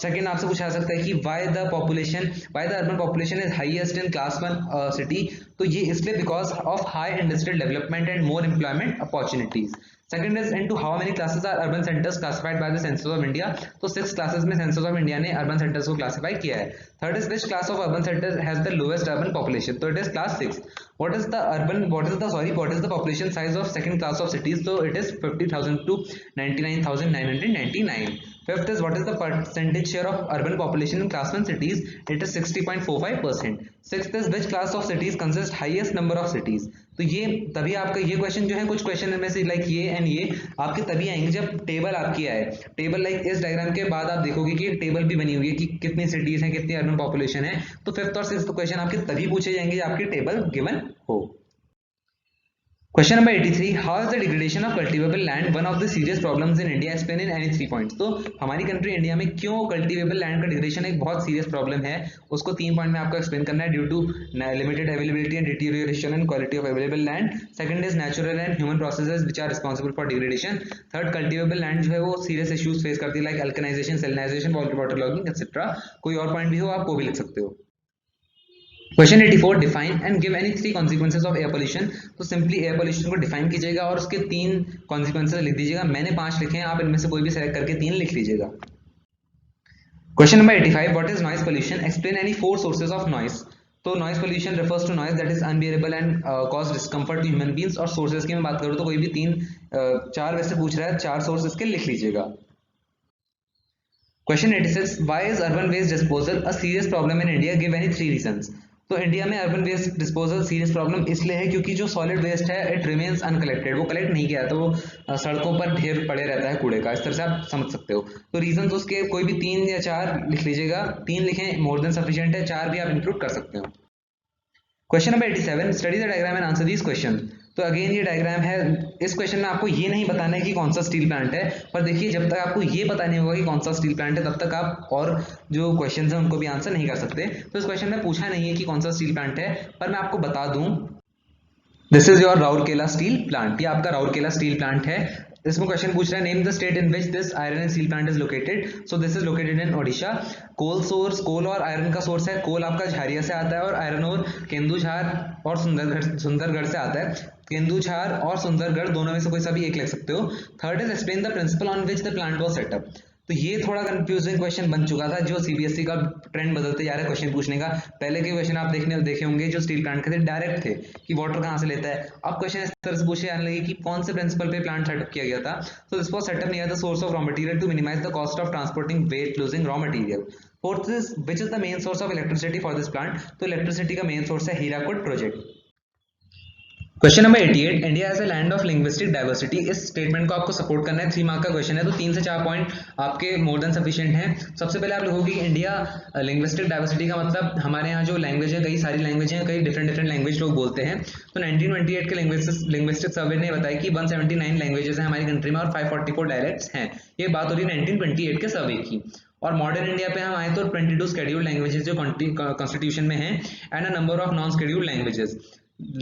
सेकंड आपसे पूछा जा सकता है कि why the urban population is highest in class 1 city. तो ये इसलिए because of high industrial development and more employment opportunities. Second is into how many classes are urban centres classified by the census of India. तो 6 classes में census of India ने urban centres को classify किया है। Third is which class of urban centre has the lowest urban population. तो it is class 6। what is the population size of second class of cities? So it is 50,000 to 99,999. Fifth is what is the percentage share of urban population in class 1 cities? It is 60.45%. Sixth is which class of cities consist highest number of cities? तो ये तभी आपका ये question जो है, कुछ question में से लाइक ये एंड ये आपके तभी आएंगे जब टेबल आपकी आए। टेबल लाइक इस डायग्राम के बाद आप देखोगे कि टेबल भी बनी हुई है कि कितनी सिटीज हैं, कितनी अर्बन पॉपुलेशन है। तो फिफ्थ और सिक्स्थ क्वेश्चन आपके तभी पूछे जाएंगे जब आपकी टेबल गिवन हो। Question number 83, how is the degradation of cultivable land one of the serious problems in India? Explain in any 3 points. तो हमारी कंट्री इंडिया में क्यों कल्टिवेबल लैंड का डिग्रेडेशन एक बहुत सीरियस प्रॉब्लम है, उसको 3 पॉइंट में आपको एक्सप्लेन करना है। Due to limited availability and deterioration in quality of available land. Second is natural and human processes which are responsible for degradation. Third, cultivable land जो है वो सीरियस इश्यूज फेस करती है like alkalinization, salinization, water logging etcetera. कोई और point भी हो आप वो भी लिख सकते हो। Question 84, define and give any 3 consequences of air pollution. तो सिंपली एयर पोल्यूशन को डिफाइन कीजिएगा और उसके 3 कॉन्सिक्वेंसेज लिख दीजिएगा। मैंने 5 लिखे हैं, आप इनमें से कोई भी सेलेक्ट करके 3 लिख लीजिएगा। Question number 85, what is noise pollution? Explain any 4 sources of noise. तो noise pollution refers to noise that is unbearable and cause discomfort to human beings. और सोर्सेज की मैं बात करूँ तो कोई भी 4 वैसे पूछ रहा है, 4 सोर्स इसके लिख लीजिएगा। Question 86, why is urban waste disposal a serious problem in India? Give any 3 reasons. तो इंडिया में urban waste disposal serious problem इसलिए है क्योंकि जो सॉलिड वेस्ट है इट रिमेन्स अनकलेक्टेड, वो कलेक्ट नहीं किया, तो वो सड़कों पर ढेर पड़े रहता है कूड़े का। इस तरह से आप समझ सकते हो। तो रीजन उसके कोई भी 3 या 4 लिख लीजिएगा। 3 लिखें मोर देन सफिशिएंट है, 4 भी आप इंक्लूड कर सकते हो। Question number 87, study the diagram and answer these question. तो अगेन ये डायग्राम है। इस क्वेश्चन में आपको ये नहीं बताना है कि कौन सा स्टील प्लांट है, पर देखिए जब तक आपको ये पता नहीं होगा कि कौन सा स्टील प्लांट है तब तक आप और जो क्वेश्चन हैं उनको भी आंसर नहीं कर सकते। तो इस क्वेश्चन में पूछा नहीं है कि कौन सा स्टील प्लांट है, पर मैं आपको बता दूं, this is your Rourkela steel plant. ये आपका राउरकेला स्टील प्लांट है। इसमें क्वेश्चन पूछ रहा है name the state in which this iron and steel plant is located. So this is located in Odisha. Coal और आयरन का सोर्स है, कोल आपका झारिया से आता है और आयरन और केंदुझार और सुंदरगढ़ से आता है। केंदुझार और सुंदरगढ़ दोनों में से कोई सा भी एक लिख सकते हो। Third is explain the principal on which the plant was setup. तो ये थोड़ा कंफ्यूजिंग क्वेश्चन बन चुका था, जो सीबीएसई का ट्रेंड बदलते जा रहा है क्वेश्चन पूछने का। पहले के क्वेश्चन आप देखे होंगे जो स्टील प्लांट के थे डायरेक्ट थे कि वाटर कहाँ से लेता है। अब क्वेश्चन इस तरह से पूछे जाने लगे कि कौन से प्रिंसिपल पे प्लांट सेटअप किया गया था। तो this was setup near the source of raw material to minimise the cost of transporting weight losing raw material. Fourth is which is the main source of electricity for this plant. तो electricity का main source है Hirakud project. Question number 88, India as a land of linguistic diversity. इस statement को आपको support करना है। 3 mark का question है, तो 3 से 4 पॉइंट आपके मोर देन सफिशिएंट हैं। सबसे पहले आप लिखोगे कि इंडिया लिंग्विस्टिक डाइवर्सिटी का मतलब हमारे यहाँ जो लैंग्वेज है, कई सारी लैंग्वेज हैं, कई डिफरेंट लैंग्वेज लोग बोलते हैं। तो 1928 के लिंग्विस्टिक सर्वे ने बताया कि 179 लैंग्वेजेस हैं हमारी कंट्री में और 544 डायलेक्ट्स हैं। ये बात हो रही है 1928 के सर्वे की। और मॉडर्न इंडिया पे हम आए तो 22 शेड्यूल्ड लैंग्वेजेस जो कॉन्स्टिट्यूशन में है and a number of non scheduled languages.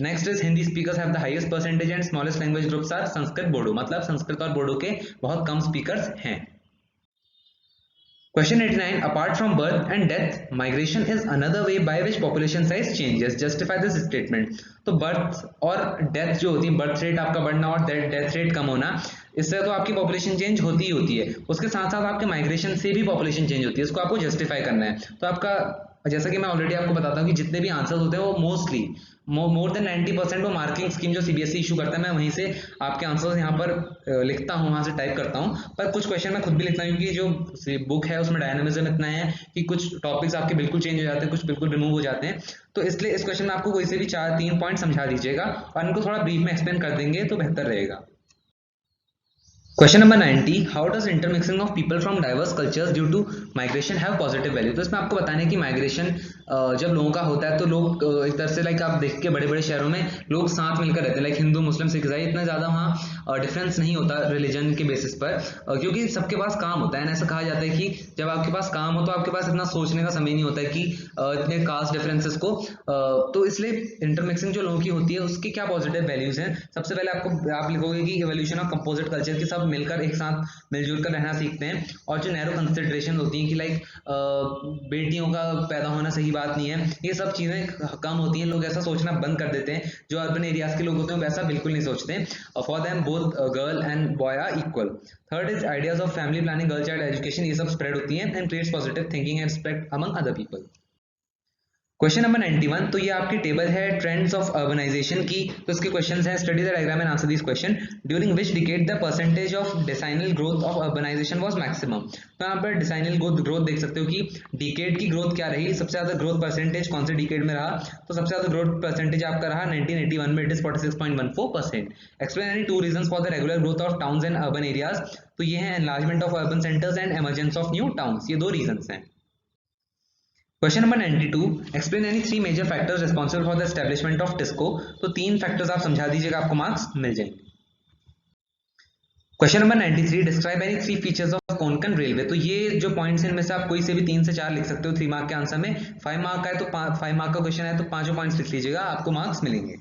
Next is Hindi speakers have the highest percentage and smallest language groups are Sanskrit Bodo. मतलब संस्कृत और बोडो के बहुत कम स्पीकर्स हैं। Question 89, apart from birth and death migration is another way by which population size changes, justify this statement. तो birth और death जो होती है, बर्थ रेट आपका बढ़ना और डेथ रेट कम होना, इससे तो आपकी पॉपुलेशन चेंज होती ही होती है। उसके साथ साथ आपके माइग्रेशन से भी पॉपुलेशन चेंज होती है, इसको आपको जस्टिफाई करना है। तो आपका जैसा कि मैं ऑलरेडी आपको बताता हूँ कि जितने भी आंसर्स होते हैं वो मोस्टली मोर देन 90% वो मार्किंग स्कीम जो सीबीएसई इशू करता है, मैं वहीं से आपके आंसर्स यहाँ पर लिखता हूँ, वहाँ से टाइप करता हूँ। पर कुछ क्वेश्चन मैं खुद भी लिखता हूँ क्योंकि जो बुक है उसमें डायनामिज्म इतना है कि कुछ टॉपिक्स आपके बिल्कुल चेंज हो जाते हैं, कुछ बिल्कुल रिमूव हो जाते हैं। तो इसलिए इस क्वेश्चन में आपको कोई से भी 3 पॉइंट समझा दीजिएगा और इनको थोड़ा ब्रीफ में एक्सप्लेन कर देंगे तो बेहतर रहेगा। Question number 90, how does intermixing of people from diverse cultures due to migration have positive value. तो इसमें आपको बताना है कि माइग्रेशन जब लोगों का होता है तो लोग एक तरह से लाइक आप देख के बड़े बड़े शहरों में लोग साथ मिलकर रहते हैं, लाइक हिंदू मुस्लिम सिख ईसाई, इतना ज़्यादा वहाँ डिफरेंस नहीं होता रिलीजन के बेसिस पर, क्योंकि सबके पास काम होता है। ऐसा कहा जाता है कि जब आपके पास काम हो तो आपके पास इतना सोचने का समय नहीं होता है कि इतने कास्ट डिफरेंसेस को, तो इसलिए इंटरमिक्सिंग जो लोगों की होती है उसके क्या पॉजिटिव वैल्यूज हैं। सबसे पहले आप लिखोगे कि इवोल्यूशन ऑफ कंपोजिट कल्चर, की सब मिलकर एक साथ मिलजुल कर रहना सीखते हैं। और जो नैरो कंसिडरेशन होती हैं कि लाइक बेटियों का पैदा होना सही बात नहीं है, ये सब चीज़ें कम होती हैं। लोग ऐसा सोचना बंद कर देते हैं, जो अर्बन एरियाज के लोग होते हैं वैसा बिल्कुल नहीं सोचते हैं। For them both girl and boy are equal. Third is ideas of family planning, girl child education, ये सब स्प्रेड होती हैं and creates positive thinking and respect among other people. Question number 91, तो ये आपकी टेबल है ट्रेंड्स ऑफ अर्बनाइजेशन की। तो इसके क्वेश्चंस हैं, study the diagram and answer this question. During which decade the percentage of decennial growth of urbanisation was maximum. तो यहाँ पर डिसाइनल ग्रोथ देख सकते हो कि डिकेड की ग्रोथ क्या रही, सबसे ज्यादा ग्रोथ परसेंटेज कौन से डिकेड में रहा। तो सबसे ज्यादा ग्रोथ परसेंटेज आपका रहा 1981 में, it is 46.14%। Explain any two reasons for the regular growth of towns and urban areas. तो ये है enlargement of urban centres and emergence of new towns, ये दो रीजंस हैं। Question number 92, explain any three major factors responsible for the establishment of TISCO. तो तीन factors आप समझा दीजिएगा, आपको मार्क्स मिल जाएंगे। Question number 93, describe any three features of Konkan railway. तो ये जो पॉइंट्स हैं इनमें से आप कोई से भी 3 से 4 लिख सकते हो 3 मार्क के आंसर में। 5 मार्क का है तो 5 मार्क का क्वेश्चन है तो पांचों पॉइंट्स लिख लीजिएगा, आपको मार्क्स मिलेंगे।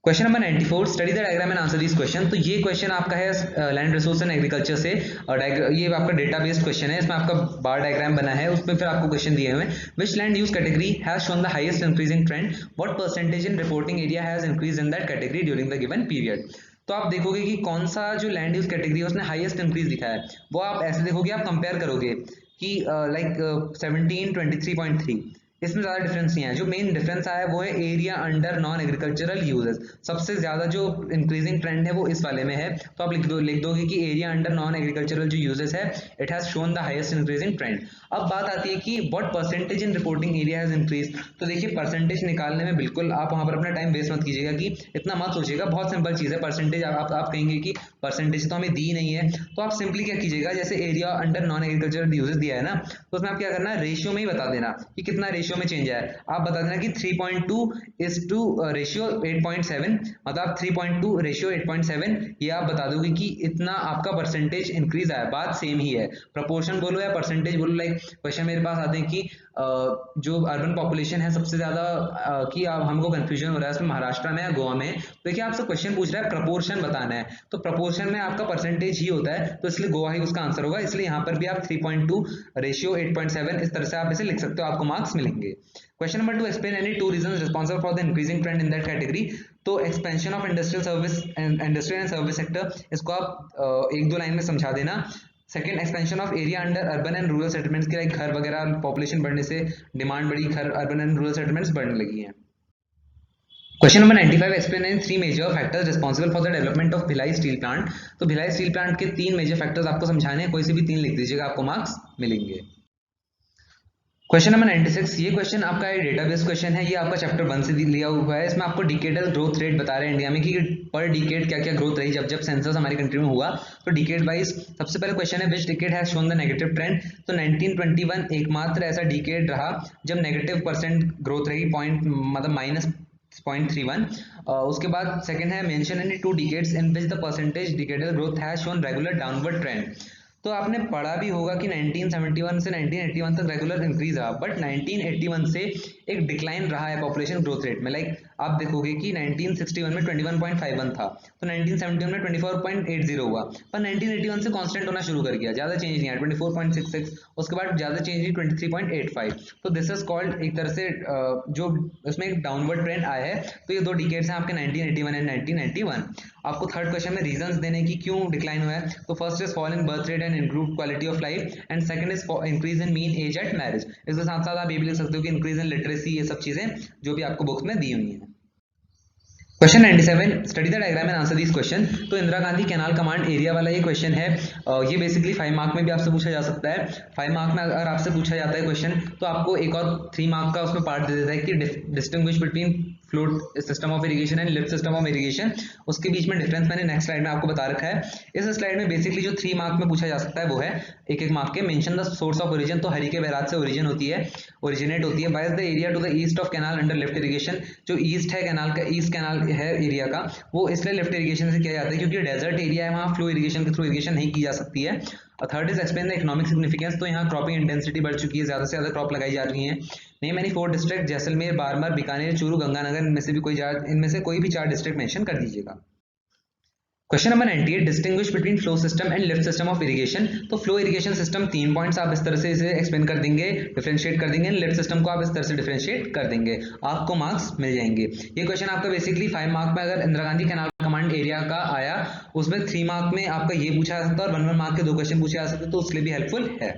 Question number 94, study the diagram and answer this question. तो ये क्वेश्चन आपका है लैंड रिसोर्स एंड एग्रीकल्चर से, और ये आपका डेटा बेस्ड क्वेश्चन है। इसमें आपका बार डायग्राम बना है, उसमें फिर आपको क्वेश्चन दिए हुए हैं। Which land use category has shown the highest increasing trend, what percentage in reporting area has increase in that category during the given period. तो आप देखोगे कि कौन सा जो लैंड यूज कैटेगरी है उसने हाईएस्ट इंक्रीज दिखाया है। वो आप ऐसे देखोगे, आप कंपेयर करोगे कि लाइक 17 23.3, इसमें ज़्यादा डिफरेंस नहीं है। जो मेन डिफरेंस आया है वो है area under non agricultural uses. सबसे ज़्यादा जो इंक्रीजिंग ट्रेंड है वो इस वाले में है। तो आप लिख दोगे कि एरिया अंडर नॉन एग्रीकल्चरल जो यूजेस है, it has shown the highest increasing trend. अब बात आती है कि what percentage in reporting area has increase. तो देखिए, परसेंटेज निकालने में बिल्कुल आप वहाँ पर अपना टाइम वेस्ट मत कीजिएगा, कि इतना मत सोचिएगा, बहुत सिंपल चीज़ है। परसेंटेज आप कहेंगे कि परसेंटेज तो हमें दी नहीं है, तो आप सिंपली क्या कीजिएगा, जैसे area under non agricultural uses दिया है ना, तो उसमें आप क्या करना, रेशियो में ही बता देना कि कितना रेशियो में चेंज है। आप बता देना कि 3.2 इज टू रेशियो 8.7, मतलब आप 3.2 रेशियो 8.7, ये आप बता दोगे कि इतना आपका परसेंटेज इंक्रीज आया। बात सेम ही है, प्रपोर्शन बोलो या परसेंटेज बोलो। लाइक क्वेश्चन मेरे पास आते हैं कि जो अर्बन पॉपुलेशन है सबसे ज्यादा कि हमको कंफ्यूजन हो रहा है उसमें महाराष्ट्र में या गोवा में। तो देखिए, आपसे क्वेश्चन पूछ रहा है प्रपोर्शन बताना है, तो प्रपोर्शन में आपका परसेंटेज ही होता है, तो इसलिए गोवा ही उसका आंसर होगा। इसलिए यहाँ पर भी आप 3.2 रेशियो 8.7 इस तरह से आप इसे लिख सकते हो, आपको मार्क्स मिलेंगे। Question number 2, explain any two reasons responsible for the increasing trend in that category. तो expansion of industrial and service sector, इसको आप एक दो लाइन में समझा देना। Second, expansion of area under urban and rural settlements के, लाइक घर वगैरह पॉपुलेशन बढ़ने से डिमांड बढ़ी, घर अर्बन एंड रूरल सेटलमेंट्स बढ़ने लगी हैं। Question number 95, explain any three major factors responsible for the development of Bhilai steel plant. तो भिलाई स्टील प्लांट के 3 मेजर फैक्टर्स आपको समझाने हैं, कोई से भी 3 लिख दीजिएगा, आपको मार्क्स मिलेंगे। क्वेश्चन नंबर 96, ये क्वेश्चन आपका डेटाबेस क्वेश्चन है, ये आपका चैप्टर 1 से लिया हुआ है। इसमें आपको डिकेडल ग्रोथ रेट बता रहे हैं इंडिया में कि पर डिकेड क्या क्या ग्रोथ रही जब सेंसस हमारी कंट्री में हुआ। तो डिकेड वाइज सबसे पहले क्वेश्चन है, which decade has shown the negative trend. तो 1921 एकमात्र ऐसा डिकेड रहा जब नेगेटिव परसेंट ग्रोथ रही, मतलब -0.31। उसके बाद सेकंड है, mention any two decades in which the percentage decadal growth has shown regular downward trend. तो आपने पढ़ा भी होगा कि 1971 से 1981 तक रेगुलर इंक्रीज रहा, बट 1981 से एक डिक्लाइन रहा है पॉपुलेशन ग्रोथ रेट में। लाइक आप देखोगे कि 1961 में 21.51 था, तो 1971 में 24.80 हुआ, पर 1981 से कांस्टेंट होना शुरू कर गया, ज़्यादा चेंज नहीं आया, 24.66। उसके बाद ज़्यादा चेंज हुई 23.85। तो दिस इज कॉल्ड, एक तरह से जो उसमें एक डाउनवर्ड ट्रेंड आया है। तो ये 2 डिकेड्स हैं आपके 1981 एंड 1991। आपको थर्ड क्वेश्चन में रीजंस देने की क्यों डिक्लाइन हुआ है। तो first is fall in birth rate and improved quality of life, and second is increase in mean age at marriage. इसके साथ साथ आप ये भी लिख सकते हो कि इंक्रीज इन लिटरेसी, ये सब चीजें जो भी आपको बुक्स में दी हुई हैं। Question 97, study the diagram and answer this question. तो Indira Gandhi canal command area वाला ये क्वेश्चन है। ये बेसिकली 5 मार्क में भी आपसे पूछा जा सकता है। 5 मार्क में अगर आपसे पूछा जाता है क्वेश्चन, तो आपको एक और 3 मार्क का उसमें पार्ट दे देता है कि distinguish between float system of irrigation and lift system of irrigation, उसके बीच में डिफरेंस मैंने नेक्स्ट स्लाइड में आपको बता रखा है। इस स्लाइड में बेसिकली जो 3 मार्क में पूछा जा सकता है वो है एक एक मार्क के, mention the source of origin, तो हरिके बैराज से ओरिजिन होती है, ओरिजिनेट होती है। By the area to the east of canal under lift irrigation, जो ईस्ट है कैनाल का, ईस्ट कैनाल है एरिया का, वो इसलिए लिफ्ट इरिगेशन से किया जाता है क्योंकि डेजर्ट एरिया है, वहाँ फ्लो इरिगेशन के थ्रू इरिगेशन नहीं की जा सकती है। Third is explain the economic significance, तो यहाँ क्रॉपिंग इंटेंसिटी बढ़ चुकी है, ज्यादा से ज्यादा क्रॉप लगाई जा रही है। Name any 4 district, Jaisalmer, Barmer, Bikaner, Churu, Ganganagar, इनमें से कोई भी 4 डिस्ट्रिक्ट मेंशन कर दीजिएगा। Question number 98, distinguish between flow system and lift system of irrigation, तो फ्लो इरिगेशन सिस्टम 3 पॉइंट्स आप इस तरह से इसे एक्सप्लेन कर देंगे, डिफरेंशिएट कर देंगे, लिफ्ट सिस्टम को आप इस तरह से डिफरेंशिएट कर देंगे, आपको मार्क्स मिल जाएंगे। ये क्वेश्चन आपका बेसिकली 5 मार्क में अगर Indira Gandhi canal command area का आया, उसमें 3 मार्क में आपका ये पूछा जा सकता है और 1 मार्क के 2 क्वेश्चन पूछे जा सकते हैं, तो उसके लिए भी हेल्पफुल है।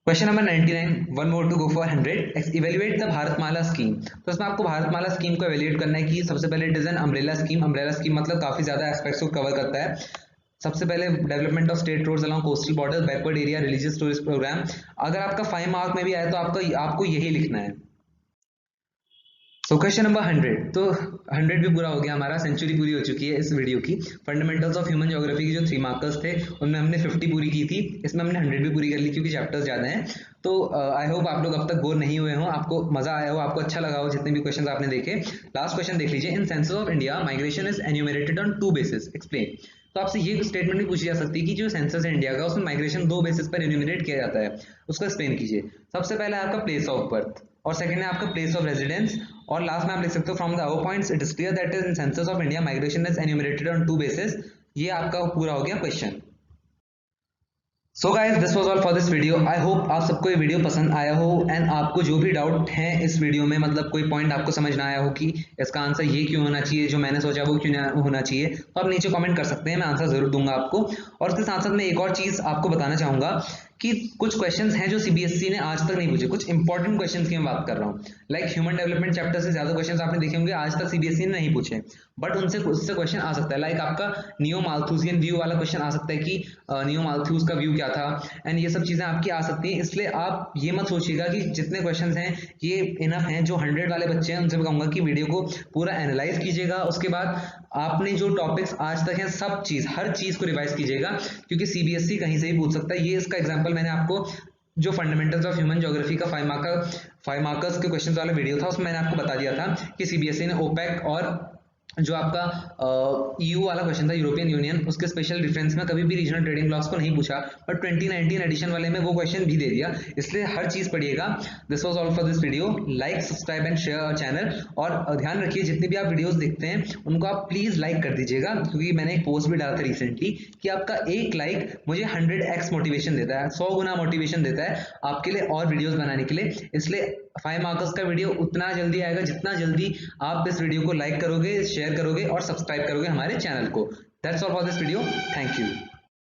Question number 99, one more to go for 100, evaluate the Bharatmala scheme, तो इसमें आपको भारतमाला स्कीम को इवेल्युएट करना है कि सबसे पहले it is an umbrella scheme, umbrella scheme मतलब काफी ज्यादा एस्पेक्ट्स को कवर करता है। सबसे पहले development of state roads along coastal border, backward area, religious tourist programme. अगर आपका 5 मार्क में भी आया तो आपको यही लिखना है। सो क्वेश्चन नंबर 100, तो 100 भी पूरा हो गया, हमारा सेंचुरी पूरी हो चुकी है इस वीडियो की। फंडामेंटल्स ऑफ ह्यूमन ज्योग्राफी की जो 3 मार्कर्स थे उनमें हमने 50 पूरी की थी, इसमें हमने 100 भी पूरी कर ली क्योंकि चैप्टर्स ज्यादा हैं। तो आई होप आप लोग अब तक बोर नहीं हुए हो, आपको मजा आया हो, आपको अच्छा लगा हो जितने भी क्वेश्चन आपने देखे। लास्ट क्वेश्चन देख लीजिए, in census of India migration is enumerated on 2 basis, explain. तो आपसे ये स्टेटमेंट भी पूछी जा सकती है कि जो सेंसस है इंडिया का उसमें माइग्रेशन 2 बेसिस पर एन्यूमरेट किया जाता है, उसको एक्सप्लेन कीजिए। सबसे पहला है आपका प्लेस ऑफ बर्थ और सेकंड है आपका प्लेस ऑफ रेजिडेंस, और लास्ट में आप लिख सकते हो from the above points it is clear that in census of India migration is enumerated on 2 basis. ये आपका पूरा हो गया question. So guys this was all for this video. I hope आप सबको ये वीडियो पसंद आया हो एंड आपको जो भी डाउट है इस वीडियो में, मतलब कोई पॉइंट आपको समझ ना आया हो कि इसका आंसर ये क्यों होना चाहिए, जो मैंने सोचा वो क्यों होना चाहिए, तो आप नीचे कमेंट कर सकते हैं, मैं आंसर जरूर दूंगा आपको। और उसके साथ साथ मैं एक और चीज आपको बताना चाहूंगा कि कुछ क्वेश्चंस हैं जो सीबीएसई ने आज तक नहीं पूछे, कुछ इंपॉर्टेंट क्वेश्चंस की मैं बात कर रहा हूँ। लाइक ह्यूमन डेवलपमेंट चैप्टर से ज्यादा क्वेश्चंस आपने देखे होंगे आज तक सीबीएसई ने नहीं पूछे, बट उससे क्वेश्चन आ सकता है। लाइक आपका नियो माल्थूसियन व्यू वाला क्वेश्चन आ सकता है कि नियो माल्थूस का व्यू क्या था, एंड ये सब चीजें आपकी आ सकती हैं। इसलिए आप ये मत सोचिएगा कि जितने क्वेश्चंस हैं ये इनफ हैं। जो 100 वाले बच्चे हैं उनसे मैं कहूंगा कि वीडियो को पूरा एनालाइज कीजिएगा, उसके बाद आपने जो टॉपिक्स आज तक हैं सब चीज, हर चीज को रिवाइज कीजिएगा, क्योंकि सीबीएसई कहीं से भी पूछ सकता है। ये इसका एग्जाम्पल मैंने आपको जो फंडामेंटल्स ऑफ ह्यूमन ज्योग्राफी का 5 मार्कर्स के क्वेश्चंस वाला वीडियो था उसमें मैंने आपको बता दिया था कि सीबीएसई ने ओपेक और जो आपका ईयू वाला क्वेश्चन था, यूरोपियन यूनियन, उसके स्पेशल डिफरेंस में कभी भी रीजनल ट्रेडिंग ब्लॉक्स को नहीं पूछा, बट 2019 एडिशन वाले में वो क्वेश्चन भी दे दिया। इसलिए हर चीज पढ़िएगा। This was all for this video. Like, subscribe and share our channel, और ध्यान रखिए जितनी भी आप वीडियोस देखते हैं उनको आप प्लीज लाइक कर दीजिएगा, क्योंकि मैंने एक पोस्ट भी डाला था रिसेंटली कि आपका एक लाइक मुझे 100x मोटिवेशन देता है, 100 गुना मोटिवेशन देता है आपके लिए और वीडियोस बनाने के लिए। इसलिए 5 मार्कर्स का वीडियो उतना जल्दी आएगा जितना जल्दी आप इस वीडियो को लाइक करोगे, शेयर करोगे और सब्सक्राइब करोगे हमारे चैनल को। That's all for this video. Thank you.